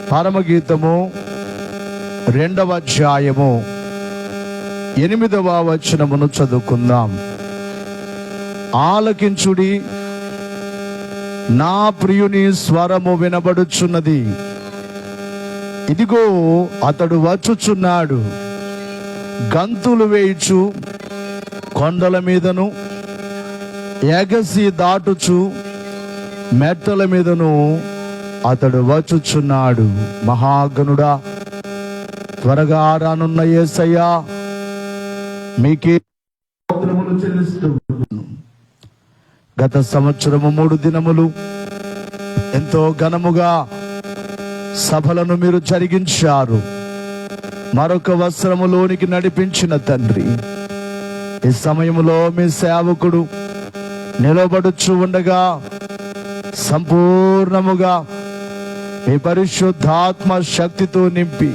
పరమగీతము 2వ అధ్యాయము 8వ వచనమును చదువుకుందాం. ఆలకించుడి, నా ప్రియుని స్వరము వినబడుచున్నది. ఇదిగో అతడు వచ్చుచున్నాడు, గంతులు వేయుచు కొండల మీదను ఎగసి దాటుచు మెట్టల మీదను అతడు వచ్చుచున్నాడు. మహాగణుడా, త్వరగా రానున్న యేసయ్యా, మీకే స్తోత్రములు చెల్లిస్తున్నాను. గత సంవత్సరము 3 దినములు ఎంతో ఘనముగా సభలను మీరు జరిగించారు. మరొక వస్త్రములోనికి నడిపించిన తండ్రి, ఈ సమయంలో మీ సేవకుడు నిలబడుచు ఉండగా సంపూర్ణముగా మీ పరిశుద్ధాత్మ శక్తితో నింపి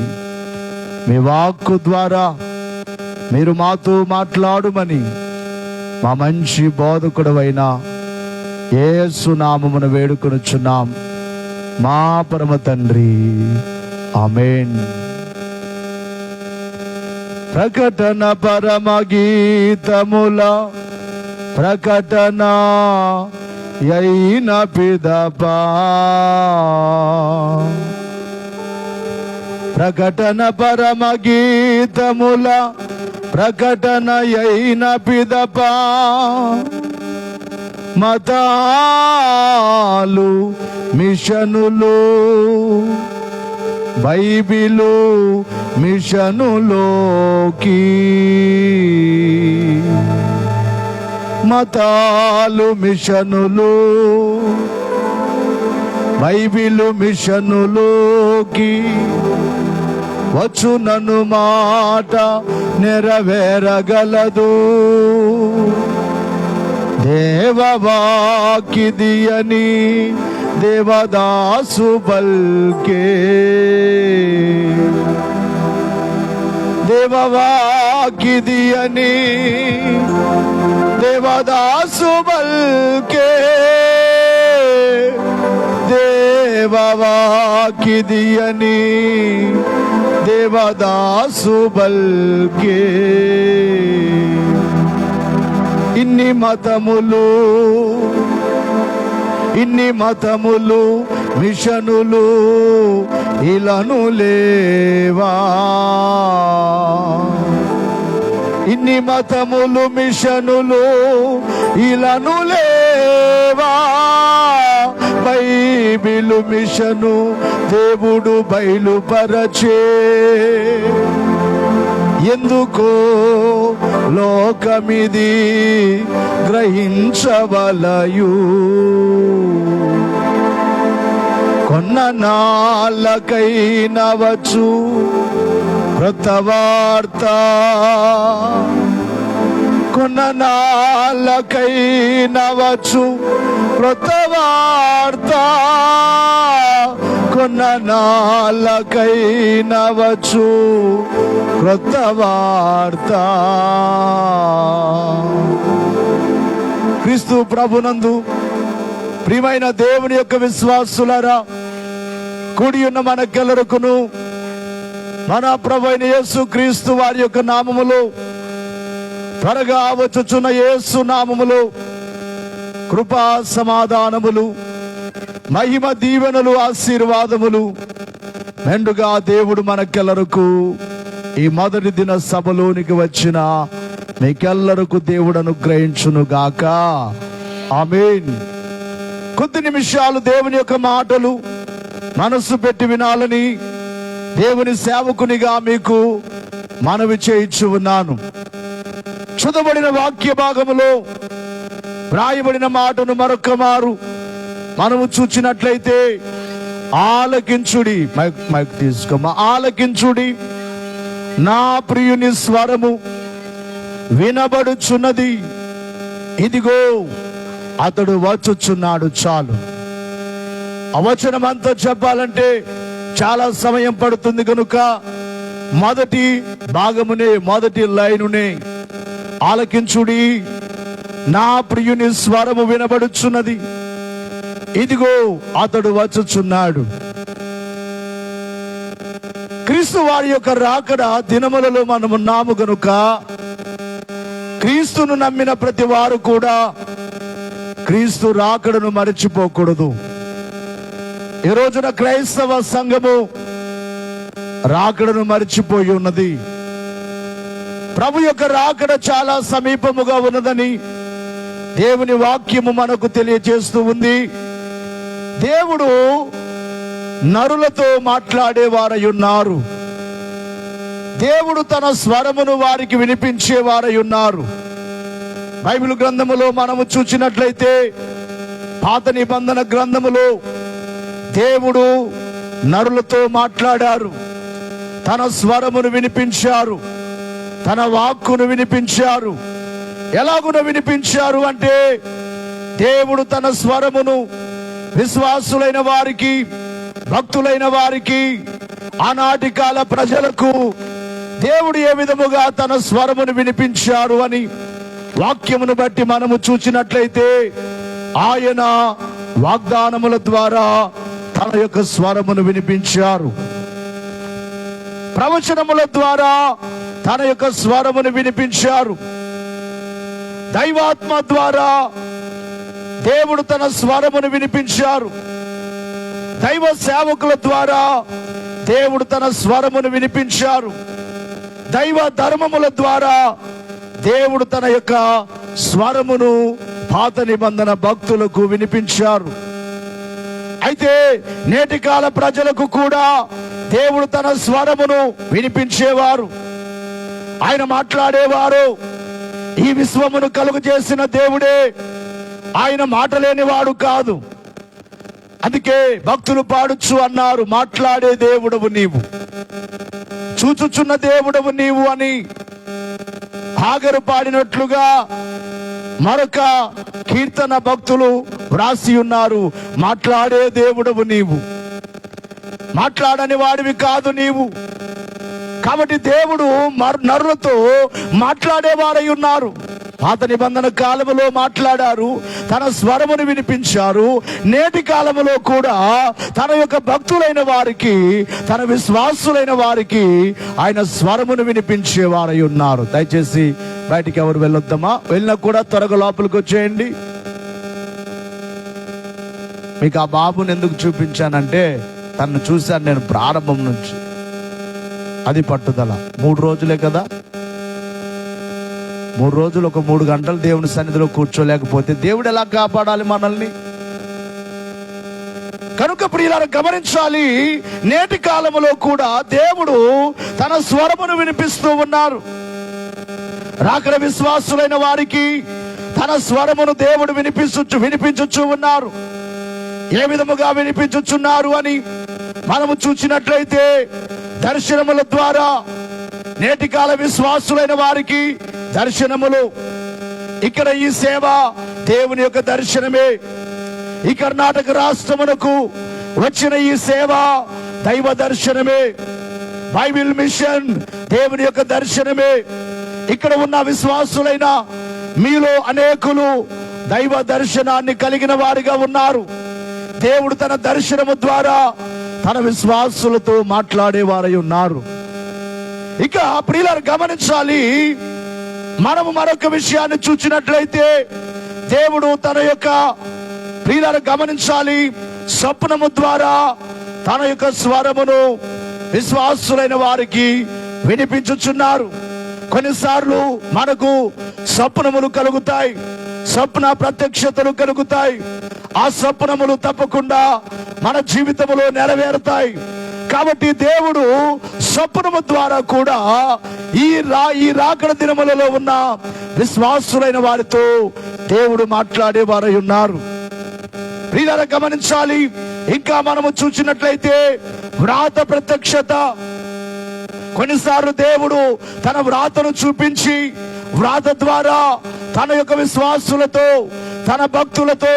మీ వాక్కు ద్వారా మీరు మాతో మాట్లాడుమని మా మంచి బోధకుడవైన యేసు నామమున వేడుకొనుచున్నాం మా పరమ తండ్రి, ఆమేన్. ప్రకటన పరమ గీతముల ప్రకటన అయిన పిదపా, ప్రకటన పరమ గీతముల ప్రకటన అయిన పిదపా, మతాలు మిషనులు బైబిలు మిషనులోకి, మతాలు మిషనులు బైబిలు మిషనులోకి వచ్చునను మాట నెరవేరగలదు. దేవవాకిది అని దేవదాసు బల్కే, దేవవాకిది అని దేవదాసు బల్కే, దేవవాకిది అని దేవదాసు బల్కే. ఇన్ని మతములు మిషనులు ఇలను లేవా, ఇన్ని మతములు మిషనులు ఇలను లేవా, బైబిలు మిషను దేవుడు బయలుపరచే. ఎందుకో లోకమిది గ్రహించవలయు, కొన్న నాళ్ళకైనా వచ్చు క్రొత్త వార్త, కొన్న నాళ్ళకైనా వచ్చు క్రొత్త వార్త, కొన్న నాళ్ళకైనా వచ్చు క్రొత్త వార్త. క్రీస్తు ప్రభునందు ప్రియమైన దేవుని యొక్క విశ్వాసులారా, కూడి ఉన్న మనకెల్లరకును మన ప్రభువైన యేసు క్రీస్తు వారి యొక్క నామములో, త్వరగా వచ్చుచున్న యేసు నామములో కృపా సమాధానములు, మహిమ దీవెనలు, ఆశీర్వాదములు మెండుగా దేవుడు మనకెల్లరకు ఈ మొదటి దిన సభలోనికి వచ్చిన మీకెల్లరకు దేవుడు అనుగ్రహించును గాక. ఆమేన్. కొద్ది నిమిషాలు దేవుని యొక్క మాటలు మనస్సు పెట్టి వినాలని దేవుని సేవకునిగా మీకు మనవి చేయించు ఉన్నాను. చదవబడిన వాక్య భాగములో వ్రాయబడిన మాటను మరొక మారు మనము చూచినట్లయితే, ఆలకించుడి, మైక్ తీసుకోమా, ఆలకించుడి, నా ప్రియుని స్వరము వినబడుచున్నది. ఇదిగో అతడు వచ్చుచున్నాడు. చాలు. అవచనం అంతా చెప్పాలంటే చాలా సమయం పడుతుంది కనుక మొదటి భాగమునే, మొదటి లైనునే, ఆలకించుడి, నా ప్రియుని స్వరము వినబడుచున్నది, ఇదిగో అతడు వచ్చుచున్నాడు. క్రీస్తు వారి యొక్క రాకడ దినములలో మనమున్నాము గనుక క్రీస్తును నమ్మిన ప్రతి వారు కూడా క్రీస్తు రాకడను మరచిపోకూడదు. ఈ రోజున క్రైస్తవ సంఘము రాకడను మరచిపోయి ఉన్నది. ప్రభు యొక్క రాకడ చాలా సమీపముగా ఉన్నదని దేవుని వాక్యము మనకు తెలియజేస్తూ ఉంది. దేవుడు నరులతో మాట్లాడేవారై ఉన్నారు. దేవుడు తన స్వరమును వారికి వినిపించేవారై ఉన్నారు. బైబిల్ గ్రంథములో మనము చూసినట్లయితే పాత నిబంధన గ్రంథములో దేవుడు నరులతో మాట్లాడారు, తన స్వరమును వినిపించారు, తన వాక్కును వినిపించారు. ఎలాగున వినిపించారు అంటే దేవుడు తన స్వరమును విశ్వాసులైన వారికి, భక్తులైన వారికి, ఆనాటి కాల ప్రజలకు దేవుడు ఏ విధముగా తన స్వరమును వినిపించారు అని వాక్యమును బట్టి మనము చూసినట్లయితే ఆయన వాగ్దానముల ద్వారా తన యొక్క స్వరమును వినిపించారు. ప్రవచనముల ద్వారా తన యొక్క స్వరమును వినిపించారు. దైవాత్మ ద్వారా దేవుడు తన స్వరమును వినిపించారు. దైవ సేవకుల ద్వారా దేవుడు తన స్వరమును వినిపించారు. దైవ ధర్మముల ద్వారా దేవుడు తన యొక్క స్వరమును పాత నిబంధన భక్తులకు వినిపించారు. అయితే నేటి కాల ప్రజలకు కూడా దేవుడు తన స్వరమును వినిపించేవారు, ఆయన మాట్లాడేవారు. ఈ విశ్వమును కలుగు చేసిన దేవుడే, ఆయన మాట లేనివాడు కాదు. అందుకే భక్తులు పాడుచు అన్నారు, మాట్లాడే దేవుడవు నీవు, చూచుచున్న దేవుడవు నీవు అని. హాగరు పాడినట్లుగా మరొక కీర్తన భక్తులు వ్రాసి ఉన్నారు, మాట్లాడే దేవుడవు నీవు, మాట్లాడని వాడివి కాదు నీవు. కాబట్టి దేవుడు నరులతో మాట్లాడేవారై ఉన్నారు. పాత నిబంధన కాలములో మాట్లాడారు, తన స్వరమును వినిపించారు. నేటి కాలములో కూడా తన యొక్క భక్తులైన వారికి, తన విశ్వాసులైన వారికి ఆయన స్వరమును వినిపించేవారై ఉన్నారు. దయచేసి బయటికి ఎవరు వెళ్ళొద్దామా? వెళ్ళినా కూడా త్వరగా లోపలికి వచ్చేయండి. మీకు ఆ బాబుని ఎందుకు చూపించానంటే, తను చూశాను నేను ప్రారంభం నుంచి. అది పట్టుదల. 3 రోజులే కదా, 3 రోజులు ఒక 3 గంటలు దేవుని సన్నిధిలో కూర్చోలేకపోతే దేవుడు ఎలా కాపాడాలి మనల్ని? కనుక ప్రియులారా గమనించాలి, నేటి కాలములో కూడా దేవుడు తన స్వరమును వినిపిస్తూ ఉన్నారు. రాకడ విశ్వాసులైన వారికి తన స్వరమును దేవుడు వినిపించుచు ఉన్నారు. ఏ విధముగా వినిపించుచున్నారు అని మనము చూసినట్లయితే దర్శనముల ద్వారా నేటి కాల విశ్వాసులైన వారికి దర్శనములు. ఇక్కడ ఈ సేవ దేవుని యొక్క దర్శనమే. ఈ కర్ణాటక రాష్ట్రమునకు వచ్చిన ఈ సేవ దైవ దర్శనమే. బైబిల్ మిషన్ దేవుని యొక్క దర్శనమే. ఇక్కడ ఉన్న విశ్వాసులైన మీలో అనేకులు దైవ దర్శనాన్ని కలిగిన వారిగా ఉన్నారు. దేవుడు తన దర్శనము ద్వారా తన విశ్వాసులతో మాట్లాడేవారై ఉన్నారు. ఇక ప్రియులారా గమనించాలి, మనము మరొక విషయాన్ని చూసినట్లయితే దేవుడు తన యొక్క ప్రియులారా గమనించాలి, స్వప్నము ద్వారా తన యొక్క స్వరమును విశ్వాసులైన వారికి వినిపించుచున్నారు. కొన్నిసార్లు మనకు స్వప్నములు కలుగుతాయి, స్వప్న ప్రత్యక్షతలు కలుగుతాయి. ఆ స్వప్నములు తప్పకుండా మన జీవితంలో నెరవేరుతాయి. కాబట్టి దేవుడు స్వప్నము ద్వారా కూడా ఈ రాకడ దినములలో ఉన్న విశ్వాసులైన వారితో దేవుడు మాట్లాడేవారై ఉన్నారు. ప్రియులారా గమనించాలి, ఇంకా మనము చూసినట్లయితే వ్రాత ప్రత్యక్షత. కొన్నిసార్లు దేవుడు తన వ్రాతను చూపించి వ్రాత ద్వారా తన యొక్క విశ్వాసులతో, తన భక్తులతో,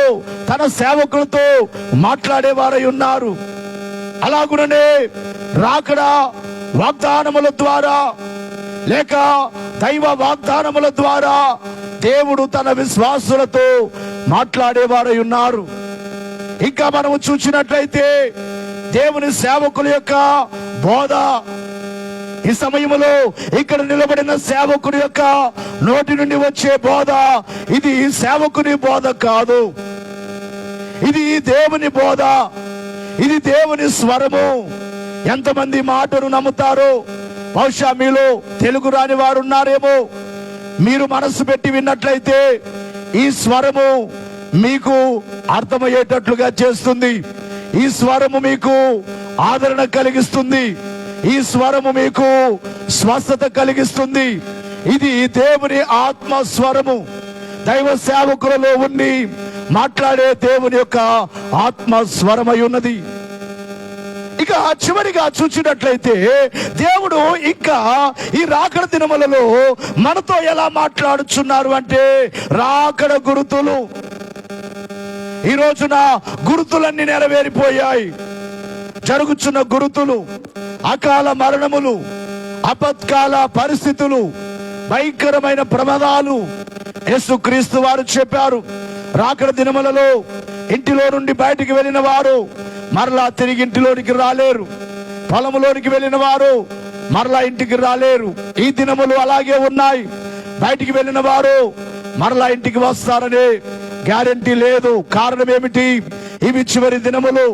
తన సేవకులతో మాట్లాడేవారై ఉన్నారు. అలాగుననే రాకడ వాగ్దానముల ద్వారా లేక దైవ వాగ్దానముల ద్వారా దేవుడు తన విశ్వాసులతో మాట్లాడేవారై ఉన్నారు. ఇంకా మనము చూసినట్లయితే దేవుని సేవకుల యొక్క బోధ, ఈ సమయంలో ఇక్కడ నిలబడిన సేవకుడి యొక్క నోటి నుండి వచ్చే బోధ ఇది సేవకుని బోధ కాదు, ఇది దేవుని బోధ, ఇది దేవుని స్వరము. ఎంతమంది మాటను నమ్ముతారో? బహుశా మీలో తెలుగు రాని వారు ఉన్నారేమో. మీరు మనసు పెట్టి విన్నట్లయితే ఈ స్వరము మీకు అర్థమయ్యేటట్లుగా చేస్తుంది. ఈ స్వరము మీకు ఆదరణ కలిగిస్తుంది. ఈ స్వరము మీకు స్వస్థత కలిగిస్తుంది. ఇది దేవుని ఆత్మ స్వరము. దైవ సేవకులలో ఉండి మాట్లాడే దేవుని యొక్క ఆత్మ స్వరమై ఉన్నది. ఇక చివరిగా చూసినట్లయితే దేవుడు ఇంకా ఈ రాకడ దినములలో మనతో ఎలా మాట్లాడుచున్నారు అంటే రాకడ గురుతులు. ఈ రోజున గురుతులన్నీ నెరవేరిపోయాయి. జరుగుతున్న గురుతులు, అకాల మరణములు, అపత్కాల పరిస్థితులు, భయంకరమైన ప్రమాదాలు. యేసుక్రీస్తు వారు చెప్పారు, రాకడ దినములలో ఇంటిలో నుండి బయటికి వెళ్ళిన వారు మరలా తిరిగి ఇంటిలోనికి రాలేరు. పొలములోనికి వెళ్ళిన వారు మరలా ఇంటికి రాలేరు. ఈ దినములు అలాగే ఉన్నాయి. బయటికి వెళ్ళిన వారు మరలా ఇంటికి వస్తారనే గ్యారెంటీ లేదు. కారణం ఏమిటి? ఇవి చివరి దినములు.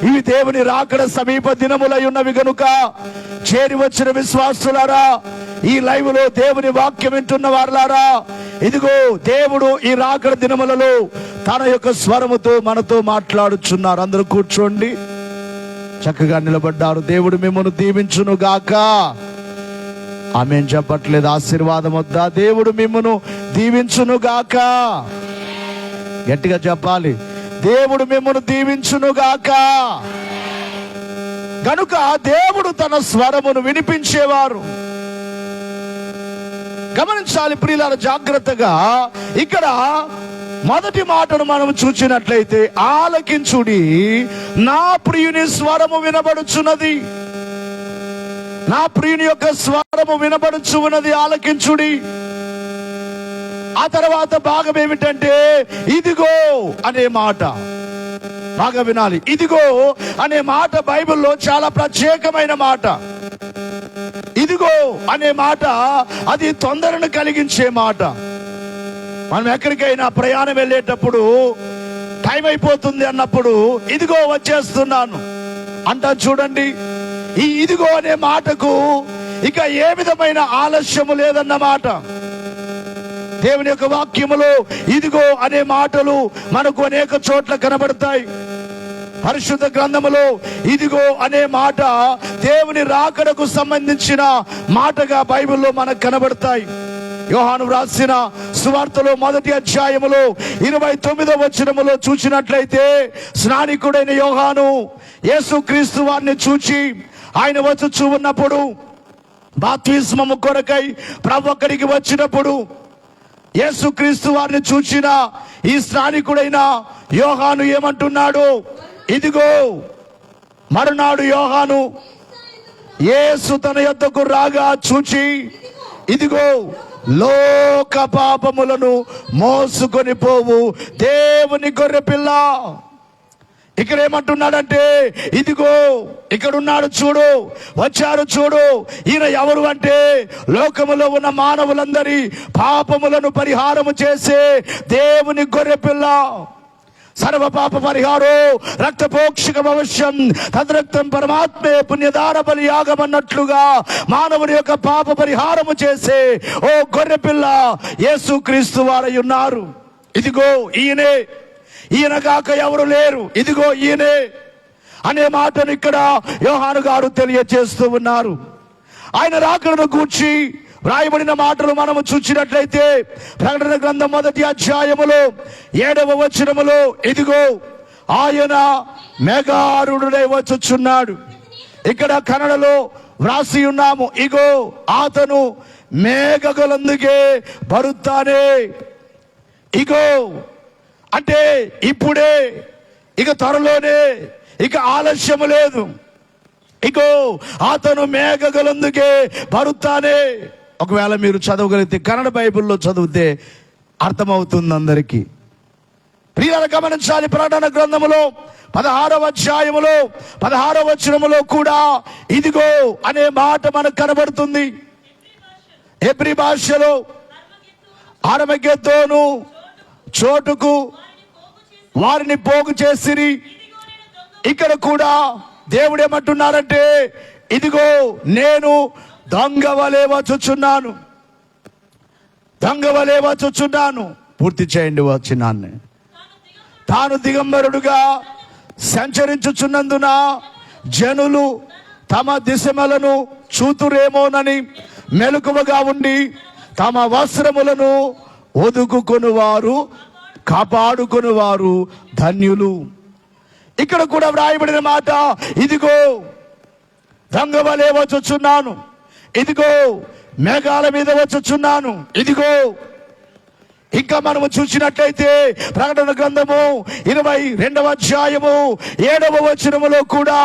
ఇవి దేవుని రాకడ సమీప దినములై ఉన్నవి గనుక చేరి వచ్చిన విశ్వాసులారా, ఈ లైవ్ లో దేవుని వాక్యం వింటున్న వారులారా, ఇదిగో దేవుడు ఈ రాకడ దినములలో తన యొక్క స్వరముతో మనతో మాట్లాడుచున్నారు. అందరూ కూర్చోండి, చక్కగా నిలబడ్డారు. దేవుడు మిమ్మల్ని దీవించును గాక. ఆమేన్ చెప్పట్లేదు? ఆశీర్వాదం వద్దా? దేవుడు మిమ్మల్ని దీవించును గాక. గట్టిగా చెప్పాలి, దేవుడు మిమ్మల్ని దీవించును గాక. గనుక దేవుడు తన స్వరమును వినిపించేవారు. గమనించాలి ప్రియులారా జాగ్రత్తగా. ఇక్కడ మొదటి మాటను మనం చూసినట్లయితే, ఆలకించుడి, నా ప్రియుని స్వరము వినబడుచున్నది. నా ప్రియుని యొక్క స్వరము వినబడుచు ఉన్నది, ఆలకించుడి. ఆ తర్వాత భాగం ఏమిటంటే, ఇదిగో అనే మాట. బాగా వినాలి. ఇదిగో అనే మాట బైబిల్లో చాలా ప్రత్యేకమైన మాట. ఇదిగో అనే మాట అది తొందరను కలిగించే మాట. మనం ఎక్కడికైనా ప్రయాణం వెళ్ళేటప్పుడు టైం అయిపోతుంది అన్నప్పుడు ఇదిగో వచ్చేస్తున్నాను అంటాం చూడండి. ఈ ఇదిగో అనే మాటకు ఇక ఏ విధమైన ఆలస్యము లేదన్నమాట. దేవుని యొక్క వాక్యములో ఇదిగో అనే మాటలు మనకు అనేక చోట్ల కనబడతాయి. పరిశుద్ధ గ్రంథములో ఇదిగో అనే మాట దేవుని రాకడకు సంబంధించిన మాటగా బైబిల్లో మనకు కనబడతాయి. యోహాను రాసిన సువార్తలో 1వ అధ్యాయములో 29వ వచనములో చూసినట్లయితే, స్నానికుడైన యోహాను యేసుక్రీస్తు వారిని చూచి ఆయన వచ్చుచూ ఉన్నప్పుడు, బాప్తిస్మము కొరకై ప్రభు అక్కడికి వచ్చినప్పుడు యేసుక్రీస్తు వారిని చూచిన ఈ స్నానికుడైన యోహాను ఏమంటున్నాడు? ఇదిగో. మరునాడు యోహాను యేసు తన యొద్దకు రాగా చూచి, ఇదిగో లోక పాపములను మోసుకొని పోవు దేవుని గొర్రె పిల్ల. ఇక్కడ ఏమంటున్నాడంటే, ఇదిగో ఇక్కడున్నాడు చూడు, వచ్చారు చూడు. ఈయన ఎవరు అంటే, లోకములో ఉన్న మానవులందరి పాపములను పరిహారము చేసే దేవుని గొర్రె పిల్ల. సర్వ పాప పరిహారో రక్తపోక్షకం అవశ్యం, తద్రక్తం పరమాత్మే పుణ్యదాన బలి యాగమన్నట్లుగా మానవుని యొక్క పాప పరిహారము చేసే ఓ గొర్రె పిల్ల యేసుక్రీస్తు వారై ఉన్నారు. ఇదిగో ఈయనే, ఈయన కాక ఎవరు లేరు, ఇదిగో ఈయనే అనే మాటను ఇక్కడ యోహాను గారు తెలియజేస్తూ ఉన్నారు. ఆయన రాకడను గూర్చి వ్రాయబడిన మాటలు మనము చూసినట్లయితే, ప్రకటన గ్రంథం 1వ అధ్యాయములో 7వ వచనములో, ఇదిగో ఆయన మేఘారూఢుడై వచ్చుచున్నాడు. ఇక్కడ కన్నడలో వ్రాసి ఉన్నాము, ఇగో ఆతను మేఘగలందుకే బరుత్తానే. ఇగో అంటే ఇప్పుడే, ఇక త్వరలోనే, ఇక ఆలస్యము లేదు. ఇగో ఆతను మేఘగలందుకే బరుత్తానే. ఒకవేళ మీరు చదవగలిగితే కన్నడ బైబిల్లో చదివితే అర్థమవుతుంది అందరికీ. ప్రియులారా గమనించాలి, ప్రకటన గ్రంథములో 16వ అధ్యాయములో 16వ వచనములో కూడా ఇదిగో అనే మాట మనకు కనబడుతుంది. హెబ్రీ భాషలో అరమగెద్దోను చోటుకు వారిని పోగు చేసిరి. ఇక్కడ కూడా దేవుడు ఏమంటున్నారంటే, ఇదిగో నేను దొంగ వలె వచ్చుచున్నాను, దొంగ వలె వచ్చుచున్నాను. పూర్తి చేయండి వచనాన్ని. తాను దిగంబరుడుగా సంచరించుచున్నందున జనులు తమ దిశమలను చూతురేమోనని మెలకువగా ఉండి తమ వస్త్రములను ఒదుకుకొనువారు కాపాడుకొనువారు ధన్యులు. ఇక్కడ కూడా వ్రాయబడిన మాట, ఇదిగో దొంగ వలె వచ్చుచున్నాను, ఇదిగో మేఘాల మీద వచ్చుచున్నాను. ఇదిగో ఇంకా మనము చూసినట్లయితే ప్రకటన గ్రంథము 22వ అధ్యాయము 7వ వచనములో కూడా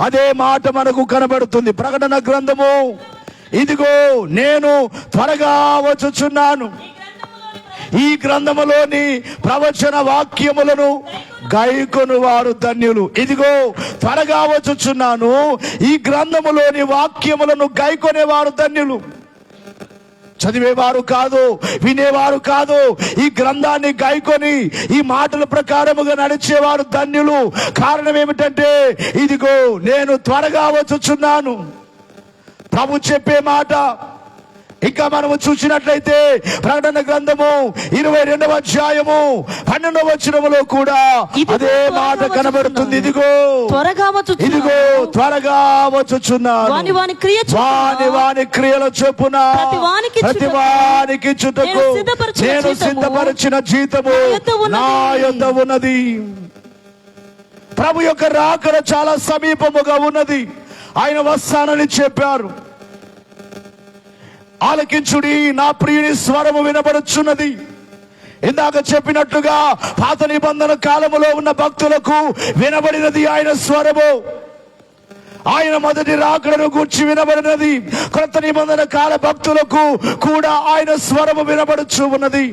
అదే మాట మనకు కనబడుతుంది. ప్రకటన గ్రంథము, ఇదిగో నేను త్వరగా వచ్చుచున్నాను, ఈ గ్రంథములోని ప్రవచన వాక్యములను గైకొను వారు ధన్యులు. ఇదిగో త్వరగా వచ్చుచున్నాను, ఈ గ్రంథములోని వాక్యములను గైకొనేవారు ధన్యులు. చదివేవారు కాదు, వినేవారు కాదు, ఈ గ్రంథాన్ని గైకొని ఈ మాటల ప్రకారముగా నడిచేవారు ధన్యులు. కారణం ఏమిటంటే, ఇదిగో నేను త్వరగా వచ్చుచున్నాను. ప్రభు చెప్పే మాట ఇంకా మనము చూసినట్లయితే ప్రకటన గ్రంథము 22వ అధ్యాయము 12వ వచనములో కూడా అదే మాట కనబడుతుంది. ఇదిగో త్వరగా ఇదిగో త్వరగా వచ్చుచున్నాను, వాని క్రియల చొప్పున ప్రతి వానికి చుటకు నేను సిద్ధపరిచిన జీతము నా యొద్ద ఉన్నది. ప్రభు యొక్క రాకడ చాలా సమీపముగా ఉన్నది. ఆయన వస్తానని చెప్పారు. ఆలకించుడి, నా ప్రియుని స్వరము వినబడుచున్నది. ఇందాక చెప్పినట్లుగా పాత నిబంధన కాలములో ఉన్న భక్తులకు వినబడినది ఆయన స్వరము. ఆయన మొదటి రాకడను గూర్చి వినబడినది. కొత్త నిబంధన కాల భక్తులకు కూడా ఆయన స్వరము వినబడుచు ఉన్నది.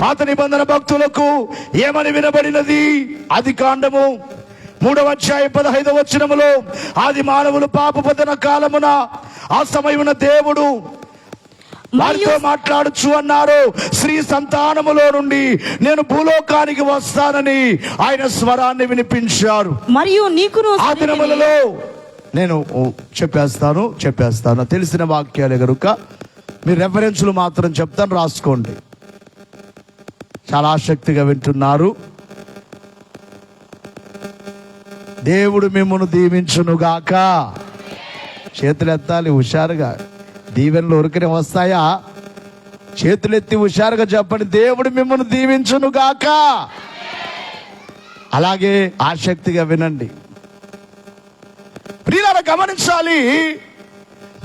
పాత నిబంధన భక్తులకు ఏమని వినబడినది? ఆదికాండము 3వ అధ్యాయం 15వ వచనములో, ఆది మానవులు పాపపతన కాలమున ఆ సమయమున దేవుడు వారితో మాట్లాడుచు అన్నారు, స్త్రీ సంతానములో నుండి నేను భూలోకానికి వస్తానని ఆయన స్వరాన్ని వినిపించారు. మరియు నీకును ఆ దినములలో నేను చెప్పేస్తాను తెలిసిన వాక్యాలే కనుక మీరు రెఫరెన్స్లు మాత్రం చెప్తాను, రాసుకోండి. చాలా ఆసక్తిగా వింటున్నారు. దేవుడు మిమ్మల్ని దీవించునుగాక. చేతులు ఎత్తాలి హుషారుగా. దీవెనలు ఉరికినే వస్తాయా? చేతులెత్తి హుషారుగా చెప్పండి, దేవుడు మిమ్మల్ని దీవించునుగాక. అలాగే ఆసక్తిగా వినండి. ప్రియులారా గమనించాలి,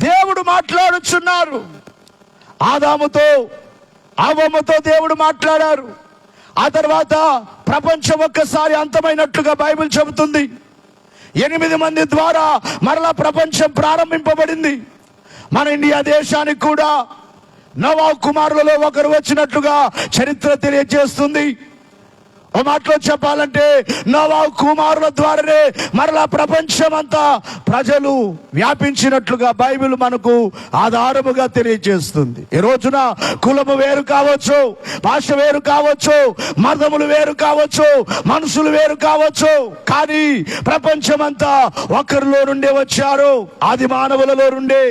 దేవుడు మాట్లాడుచున్నారు. ఆదాముతో అవ్వమ్మతో దేవుడు మాట్లాడారు. ఆ తర్వాత ప్రపంచం ఒక్కసారి అంతమైనట్లుగా బైబిల్ చెబుతుంది. 8 మంది ద్వారా మరలా ప్రపంచం ప్రారంభింపబడింది. మన ఇండియా దేశానికి కూడా నోవహు కుమారులలో ఒకరు వచ్చినట్లుగా చరిత్ర తెలియజేస్తుంది. ఓ మాటలో చెప్పాలంటే నోవహు కుమారుల ద్వారానే మరలా ప్రపంచం అంతా ప్రజలు వ్యాపించినట్లుగా బైబిల్ మనకు ఆధారముగా తెలియజేస్తుంది. ఈ రోజున కులము వేరు కావచ్చు, భాష వేరు కావచ్చు, మతములు వేరు కావచ్చు, మనుషులు వేరు కావచ్చు, కానీ ప్రపంచం అంతా ఒకరిలో నుండే వచ్చారు. ఆది మానవులలో నుండే.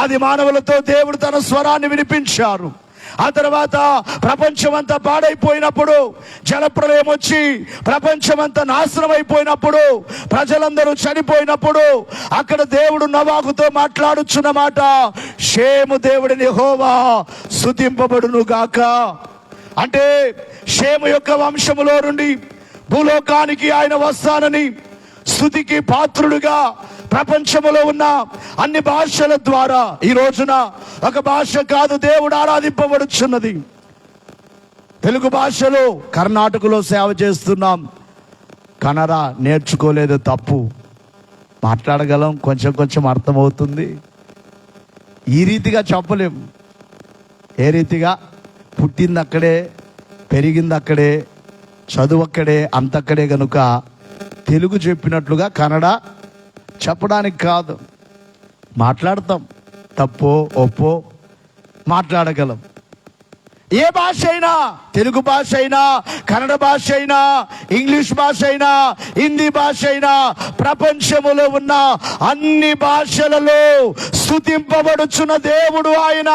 ఆది మానవులతో దేవుడు తన స్వరాన్ని వినిపించారు. ఆ తర్వాత ప్రపంచమంతా పాడైపోయినప్పుడు, జలప్రలయం వచ్చి ప్రపంచమంతా నాశనం అయిపోయినప్పుడు, ప్రజలందరూ చనిపోయినప్పుడు అక్కడ దేవుడు నోవహుతో మాట్లాడుచున్న మాట, షేము దేవుడిని యెహోవా స్తుతింపబడును గాక. అంటే షేము యొక్క వంశములో నుండి భూలోకానికి ఆయన వస్తానని, స్తుతికి పాత్రుడుగా ప్రపంచములో ఉన్న అన్ని భాషల ద్వారా ఈ రోజున ఒక భాష కాదు దేవుడు ఆరాధింపబడుచున్నది. తెలుగు భాషలో కర్ణాటకలో సేవ చేస్తున్నాం. కన్నడ నేర్చుకోలేదు తప్పు, మాట్లాడగలం, కొంచెం అర్థమవుతుంది. ఈ రీతిగా చెప్పలేం. ఏ రీతిగా? పుట్టింది అక్కడే, పెరిగింది అక్కడే, చదువు అక్కడే అంతక్కడే గనుక తెలుగు చెప్పినట్లుగా కన్నడ చెప్పడానికి కాదు. మాట్లాడతాం, తప్పో ఒప్పో మాట్లాడగలం. ఏ భాష అయినా, తెలుగు భాష అయినా, కన్నడ భాష అయినా, ఇంగ్లీష్ భాష అయినా, హిందీ భాష అయినా, ప్రపంచములో ఉన్న అన్ని భాషలలో స్తుతింపబడుచున్న దేవుడు ఆయన.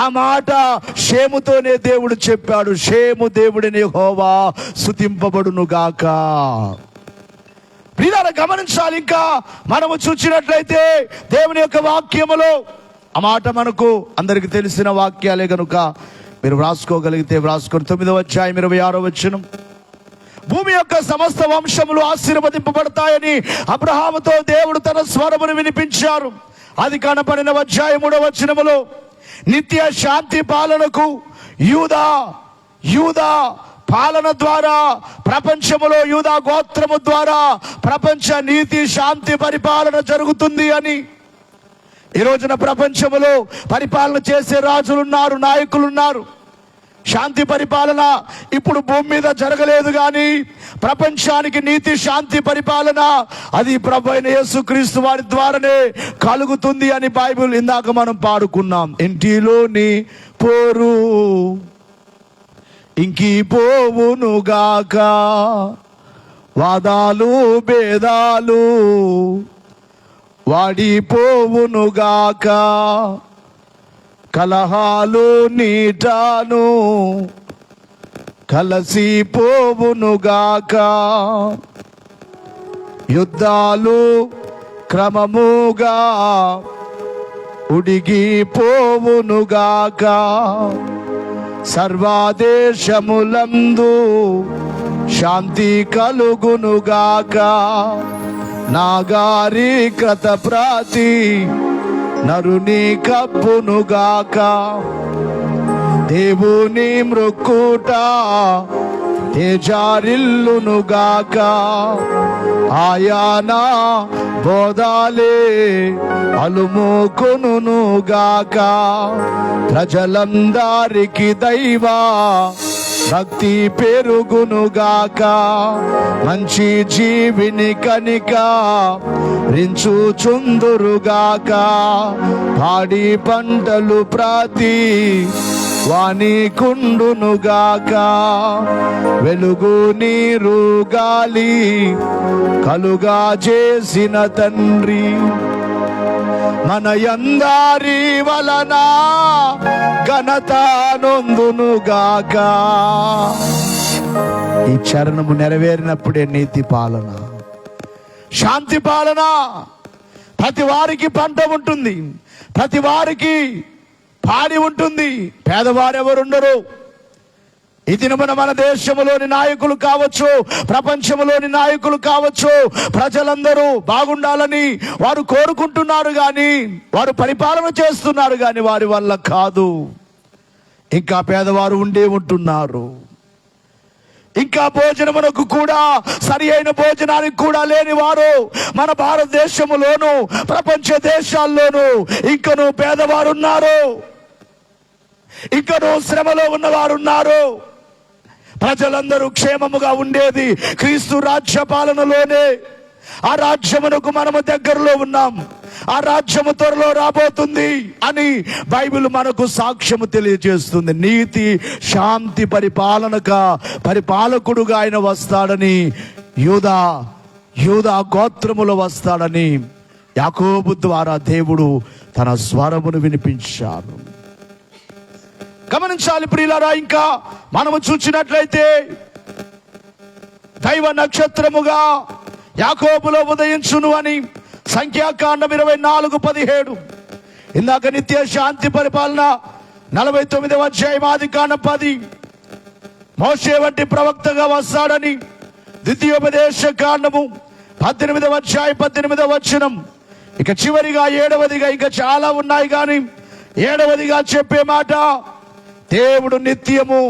ఆ మాట షేముతోనే దేవుడు చెప్పాడు, షేము దేవుడిని యెహోవా స్తుతింపబడును గాక. ప్రియులారా గమనించాలి. ఇంకా మనము చూసినట్లయితే దేవుని యొక్క వాక్యములో ఆ మాట మనకు అందరికి తెలిసిన వాక్యాలే కనుక మీరు వ్రాసుకోగలిగితే వ్రాసుకొని 9వ అధ్యాయం 26వ వచనం, భూమి యొక్క సమస్త వంశములు ఆశీర్వదింపబడతాయని అబ్రహాముతో దేవుడు తన స్వరమును వినిపించారు. అది కనపడిన అధ్యాయం 3వ వచనములో నిత్య శాంతి పాలనకు యూదా పాలన ద్వారా, ప్రపంచములో యూదా గోత్రము ద్వారా ప్రపంచ నీతి శాంతి పరిపాలన జరుగుతుంది అని. ఈ రోజున ప్రపంచములో పరిపాలన చేసే రాజులున్నారు, నాయకులున్నారు. శాంతి పరిపాలన ఇప్పుడు భూమి మీద జరగలేదు, కానీ ప్రపంచానికి నీతి శాంతి పరిపాలన అది ప్రభువైన యేసుక్రీస్తు వారి ద్వారానే కలుగుతుంది అని బైబిల్ ఇందాక మనం పాడుకున్నాం. ఇంటిలోని పోరు ఇంకి పోవునుగాక, వాదాలు భేదాలు వాడిపోవునుగాక, కలహాలు నీటాను కలసిపోవునుగాక, యుద్ధాలు క్రమముగా ఉడిగిపోవునుగాక, సర్వదేశములందు శాంతి కలుగునుగాక, నాగారికత ప్రాతి నరుని కప్పునుగాక, దేవుని మృక్కుట తేజారిల్లునుగాక, ఆయానా బోధాలే అలుముకొనుగాక, ప్రజలందరికి దైవ భక్తి పెరుగునుగాక, మంచి జీవిని కనిక రించుచుందురుగాక, పాడి పంటలు ప్రాతి వాణి కుండునుగాక, వెలుగు నీరు గాలి కలుగా చేసిన తండ్రి మన యందరి వలన ఘనత నొందునుగాక. ఈ చరణము నెరవేరినప్పుడే నీతి పాలన, శాంతి పాలన. ప్రతి వారికి పంట ఉంటుంది, ప్రతి వారికి పాడి ఉంటుంది. పేదవారు ఎవరుండరు. ఈ దినమున మన దేశంలోని నాయకులు కావచ్చు, ప్రపంచంలోని నాయకులు కావచ్చు, ప్రజలందరూ బాగుండాలని వారు కోరుకుంటున్నారు, కానీ వారు పరిపాలన చేస్తున్నారు, కానీ వారి వల్ల కాదు. ఇంకా పేదవారు ఉంటున్నారు. ఇంకా భోజనమునకు కూడా సరి అయిన భోజనానికి కూడా లేని వారు మన భారతదేశంలోను ప్రపంచ దేశాల్లోనూ ఇంకనూ పేదవారు ఉన్నారు, ఇంకనూ శ్రమలో ఉన్నవారు ఉన్నారు. ప్రజలందరూ క్షేమముగా ఉండేది క్రీస్తు రాజ్య పాలనలోనే. ఆ రాజ్యమునకు మనము దగ్గరలో ఉన్నాం, ఆ రాజ్యము త్వరలో రాబోతుంది అని బైబిల్ మనకు సాక్ష్యము తెలియజేస్తుంది. నీతి శాంతి పరిపాలకుడుగా ఆయన వస్తాడని, యూదా గోత్రములో వస్తాడని యాకోబు ద్వారా దేవుడు తన స్వరమును వినిపించారు. గమనించాలి ప్రియులారా. ఇంకా మనము చూసినట్లయితే దైవ నక్షత్రముగా యాకోబులో ఉదయించును అని సంఖ్యాకాండం 24:17. ఇందాక నిత్య శాంతి పరిపాలన 49వ అధ్యాయం ఆదికాండం 10. మోషే వంటి ప్రవక్తగా వస్తాడని ద్వితీయోపదేశ కాండము 18వ అధ్యాయం 18వ వచనం. ఇక చివరిగా 7వదిగా, ఇంకా చాలా ఉన్నాయి, కానీ 7వదిగా చెప్పే మాట, దేవుడు నిత్యము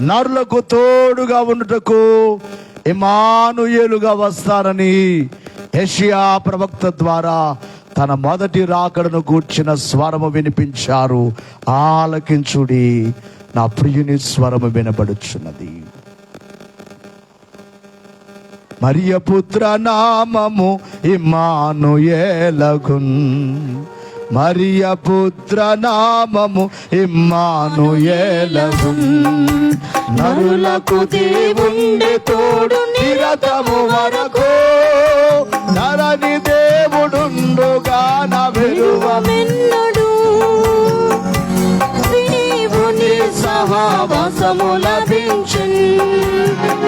నరులకు తోడుగా ఉండుటకు ఇమ్మానుయేలుగా వస్తారని యెషయా ప్రవక్త ద్వారా తన మొదటి రాకడను గూర్చిన స్వరము వినిపించారు. ఆలకించుడి, నా ప్రియుని స్వరము వినబడుచున్నది. మరియ పుత్ర నామము ఇమ్మానుయేలగున్. మరియ పుత్ర నామము ఇమ్మానుయేలగున్. నరులకు దేవుండి తోడు నిరతము వరకు, నరని దేవుడుండుగాన వెలువమెన్నడు. దేవుని సహవాసము లభించున్,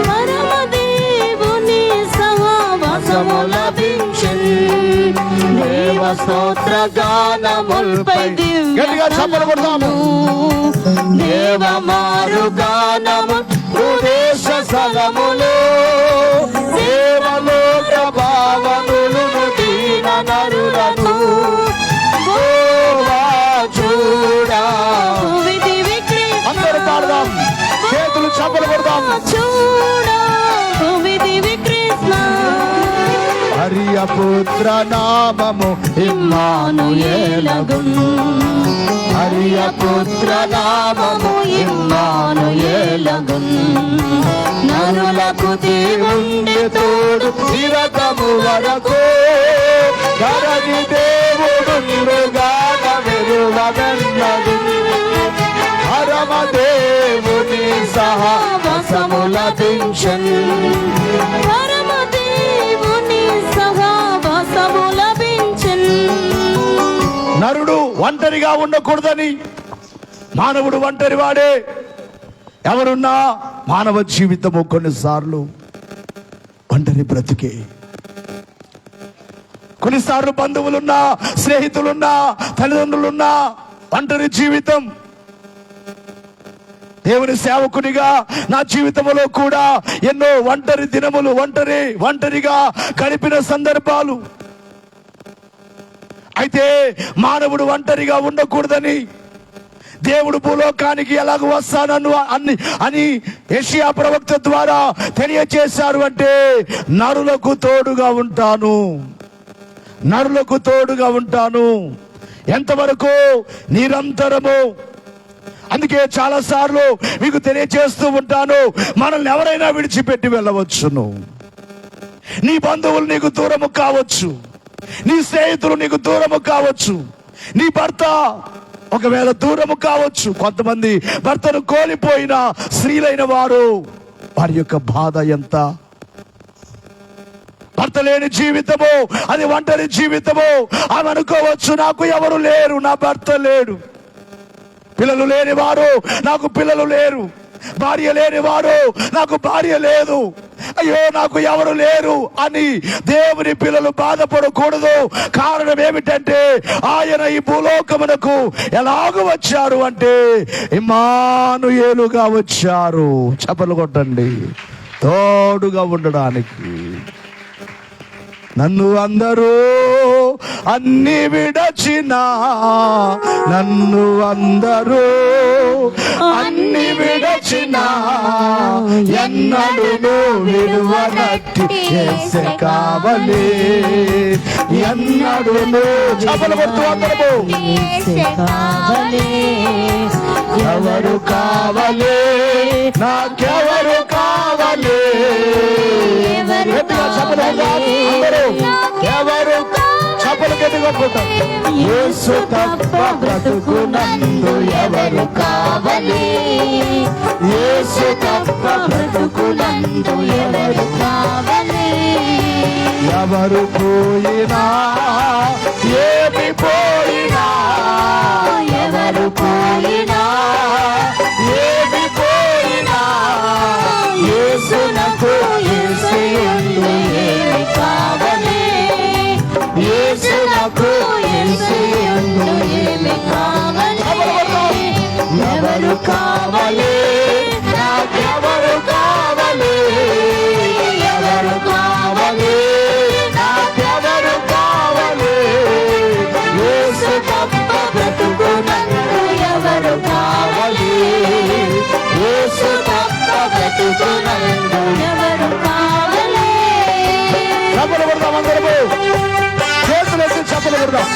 పరమదేవుని సహవాసము లభించున్. దేవ స్తోత్ర గానముల్పై గట్టిగా చప్పట్లు కొడదాము. దేవ మారు గానము ఉదేశ స్థలములో, దేవలోక భావములు దీన నరులను చూడా. అందరూ పాడదాం, చేతులు చప్పట్లు కొడదాం. మరియ పుత్ర నామము ఇమ్మానుయేలగున్. మరియ పుత్ర నామము ఇమ్మానుయేలగున్. నరులకు దేవుండి తోడు నిరతము వరకు, ధరణి దేవుడుండుగాన వెలువమెన్నడు. పరమదేవుని సహవాసము లభించున్, పరమదేవుని సహవాసము లభించున్. నరుడు ఒంటరిగా ఉండకూడదని, మానవుడు ఒంటరి వాడే. ఎవరున్నా మానవ జీవితము కొన్నిసార్లు ఒంటరి బ్రతికే. కొన్నిసార్లు బంధువులున్నా, స్నేహితులున్నా, తల్లిదండ్రులున్నా ఒంటరి జీవితం. దేవుని సేవకునిగా నా జీవితంలో కూడా ఎన్నో ఒంటరి దినములు, ఒంటరిగా గడిపిన సందర్భాలు. అయితే మానవుడు ఒంటరిగా ఉండకూడదని దేవుడు భూలోకానికి ఎలాగ వస్తానను అని యెషయా ప్రవక్త ద్వారా తెలియచేశారు. అంటే నరులకు తోడుగా ఉంటాను, నరులకు తోడుగా ఉంటాను. ఎంతవరకు? నిరంతరము. అందుకే చాలా సార్లు మీకు తెలియచేస్తూ ఉంటాను, మనల్ని ఎవరైనా విడిచిపెట్టి వెళ్ళవచ్చును. నీ బంధువులు నీకు దూరము కావచ్చు, నీ స్నేహితులు నీకు దూరము కావచ్చు, నీ భర్త ఒకవేళ దూరము కావచ్చు. కొంతమంది భర్తను కోల్పోయిన స్త్రీలైన వారు, వారి యొక్క బాధ ఎంత! భర్త లేని జీవితము అది ఒంటరి జీవితము. ఆమె అనుకోవచ్చు, నాకు ఎవరు లేరు, నా భర్త లేడు. పిల్లలు లేని వారు, నాకు పిల్లలు లేరు. భార్య లేని వారు, నాకు భార్య లేదు. అయ్యో నాకు ఎవరు లేరు అని దేవుని పిల్లలు బాధపడకూడదు. కారణం ఏమిటంటే ఆయన ఈ భూలోకమునకు ఎలాగూ వచ్చారు అంటే ఇమ్మానుయేలుగా వచ్చారు. చప్పట్లు కొట్టండి, తోడుగా ఉండడానికి. నన్ను అందరూ అన్ని విడచినా, నన్ను అందరూ అన్ని విడచినా, ఎన్నడూ విడువనట్టి యేసే కావలే. ఎన్నడూ చప్పలు కొడుతూ అందరూ ఎవరు కావలే, నాకెవరు కావలే. ఎవరు చప్పలు గట్టిగా కొట్టారు. యేసు తప్ప బ్రతుకునందు ఎవరు కావలే, యేసు తప్ప బ్రతుకునందు ఎవరు కావలే. ఎవరు పోయినా, ఏమి పోయినా, ఎవరు పోయినా, ఏమి పోయినా, యేసునకు యేసుయందు ఏమి కావలే, యేసునకు యేసుయందు ఏమి కావలే. ఎవరు కావలే, నాకెవరు కావలే, ఎవరు కావలే, నాకెవరు కావలే. యేసు తప్ప బ్రతుకునందు ఎవరు కావలే, యేసు తప్ప బ్రతుకునందు ఎవరు కావలే. చప్పలు కొడదాం అందరూ, చేతులు ఎత్తి చప్పలు కొడదాం,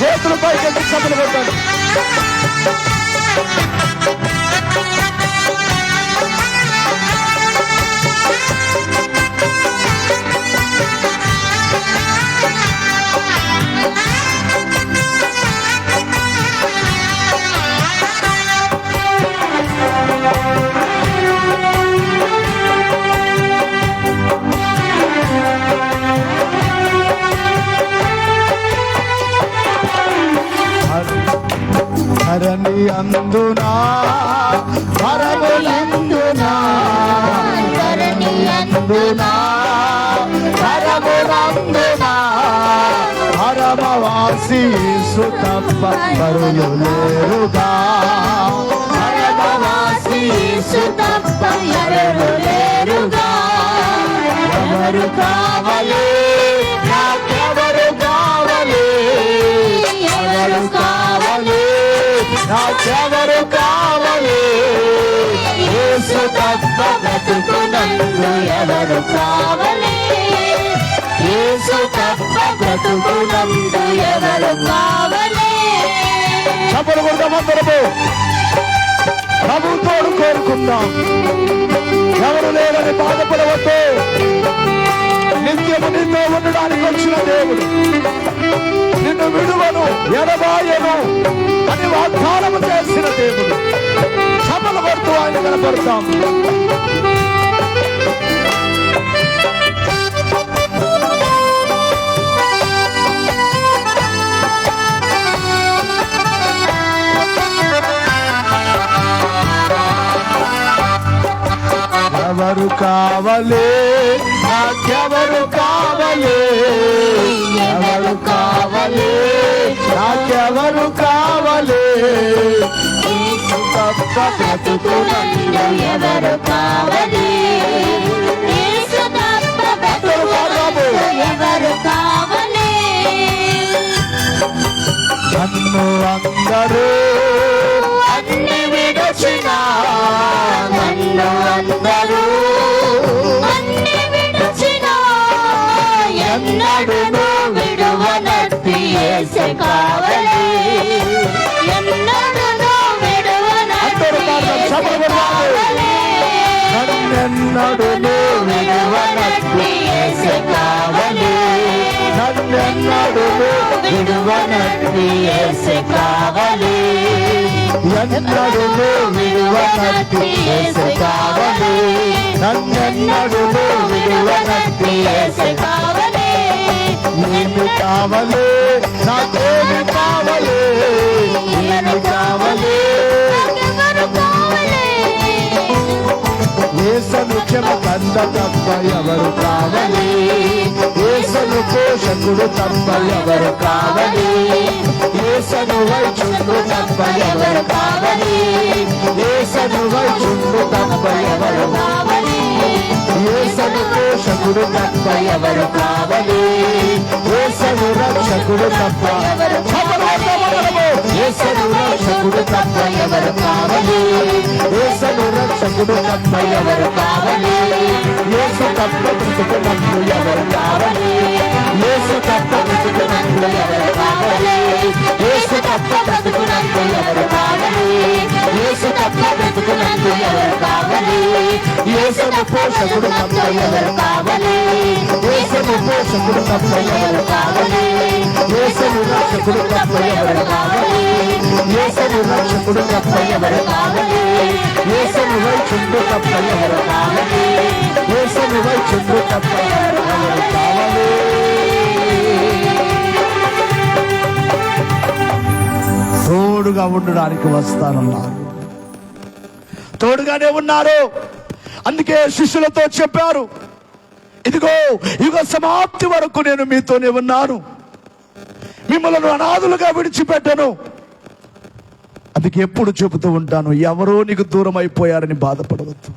చేతులు పైకి ఎత్తి చప్పలు కొడతాడు. ధరణి అందునా పరములందునా ధరణి అందునా పరములందునా పరమవాసి యేసు తప్ప పరులు లేరుగా పరమవాసి యేసు తప్ప పరులు లేరుగా ఎవరు కావాలి నాకెవరు కావాలి ఎవరు కావాలి నాకెవరు కావాలి యేసు తప్ప బ్రతుకునందు ఎవరు కావాలి యేసు తప్ప బ్రతుకునందు ఎవరు కావాలి చప్పలు కొడదాం అందరము ప్రభుతోడు కోరుకుందాం ఎవరు లేరని బాధపడవద్దు నిత్యము నిన్ను ఉండడానికి వచ్చిన దేవుడు నిన్ను విడువను ఎడబాయను అని వాగ్దానము చేసిన దేవుడు చప్పలు కొడుతూ ఆయన కనపడతాం ఎవరు కావాలి నాకెవరు కావాలి ఎవరు కావాలి నాకెవరు కావాలి యేసు తప్ప బ్రతుకునందు ఎవరు కావాలి యేసు తప్ప బ్రతుకునందు ఎవరు కావాలి నన్ను అందరూ అన్ని విడచిన నన్ను అందరూ అన్ని విడచిన ఎన్నడూ విడువనట్టి యేసు కావాలి ఎన్నడూ విడువనట్టి యేసు కావాలి నన్నెన్నడూ విడువనట్టి యేసు కావాలి నన్నెన్నడూ విడువనట్టి యేసు కావాలి ఎన్నడూ విడువనట్టి యేసు కావాలి నన్నెన్నడూ విడువనట్టి యేసు కావాలి ఏమి కావాలి నాకేమి కావాలి ఏమి కావాలి యేసును క్షమకంద తప్ప ఎవరు కావాలి యేసును పోషకుడు తప్ప ఎవరు కావాలి యేసును వైద్యుడు తప్ప ఎవరు కావాలి యేసును వైద్యుడు తప్ప ఎవరు కావాలి యేసును పోషకుడు తప్ప ఎవరు కావాలి యేసును రక్షకుడు తప్ప యేసును రక్షకుడు తప్ప ఎవరు కావాలి యేసును రక్షకుడు తప్ప ఎవరు కావాలి యేసు తప్ప బ్రతుకునందు ఎవరు కావాలి యేసు తప్ప బ్రతుకునందు ఎవరు కావాలి యేసు తప్ప బ్రతుకునందు ఎవరు కావాలి యేసు తప్ప బ్రతుకునందు ఎవరు కావాలి యేసును పోషకుడు తప్ప ఎవరు కావాలి యేసును పోషకుడు తప్ప ఎవరు కావాలి యేసును రక్షకుడు తప్ప ఎవరు కావాలి యేసును రక్షకుడు తప్ప ఎవరు కావాలి యేసును వైద్యుడు తప్ప ఎవరు కావాలి యేసును వైద్యుడు తప్ప ఎవరు కావాలి తోడుగా ఉండడానికి వస్తానన్నారు తోడుగానే ఉన్నారు అందుకే శిష్యులతో చెప్పారు ఇదిగో యుగ సమాప్తి వరకు నేను మీతోనే ఉన్నాను మిమ్మల్ని అనాథులుగా విడిచిపెట్టను అందుకే ఎప్పుడు చెబుతూ ఉంటాను ఎవరో నీకు దూరం అయిపోయారని బాధపడవద్దు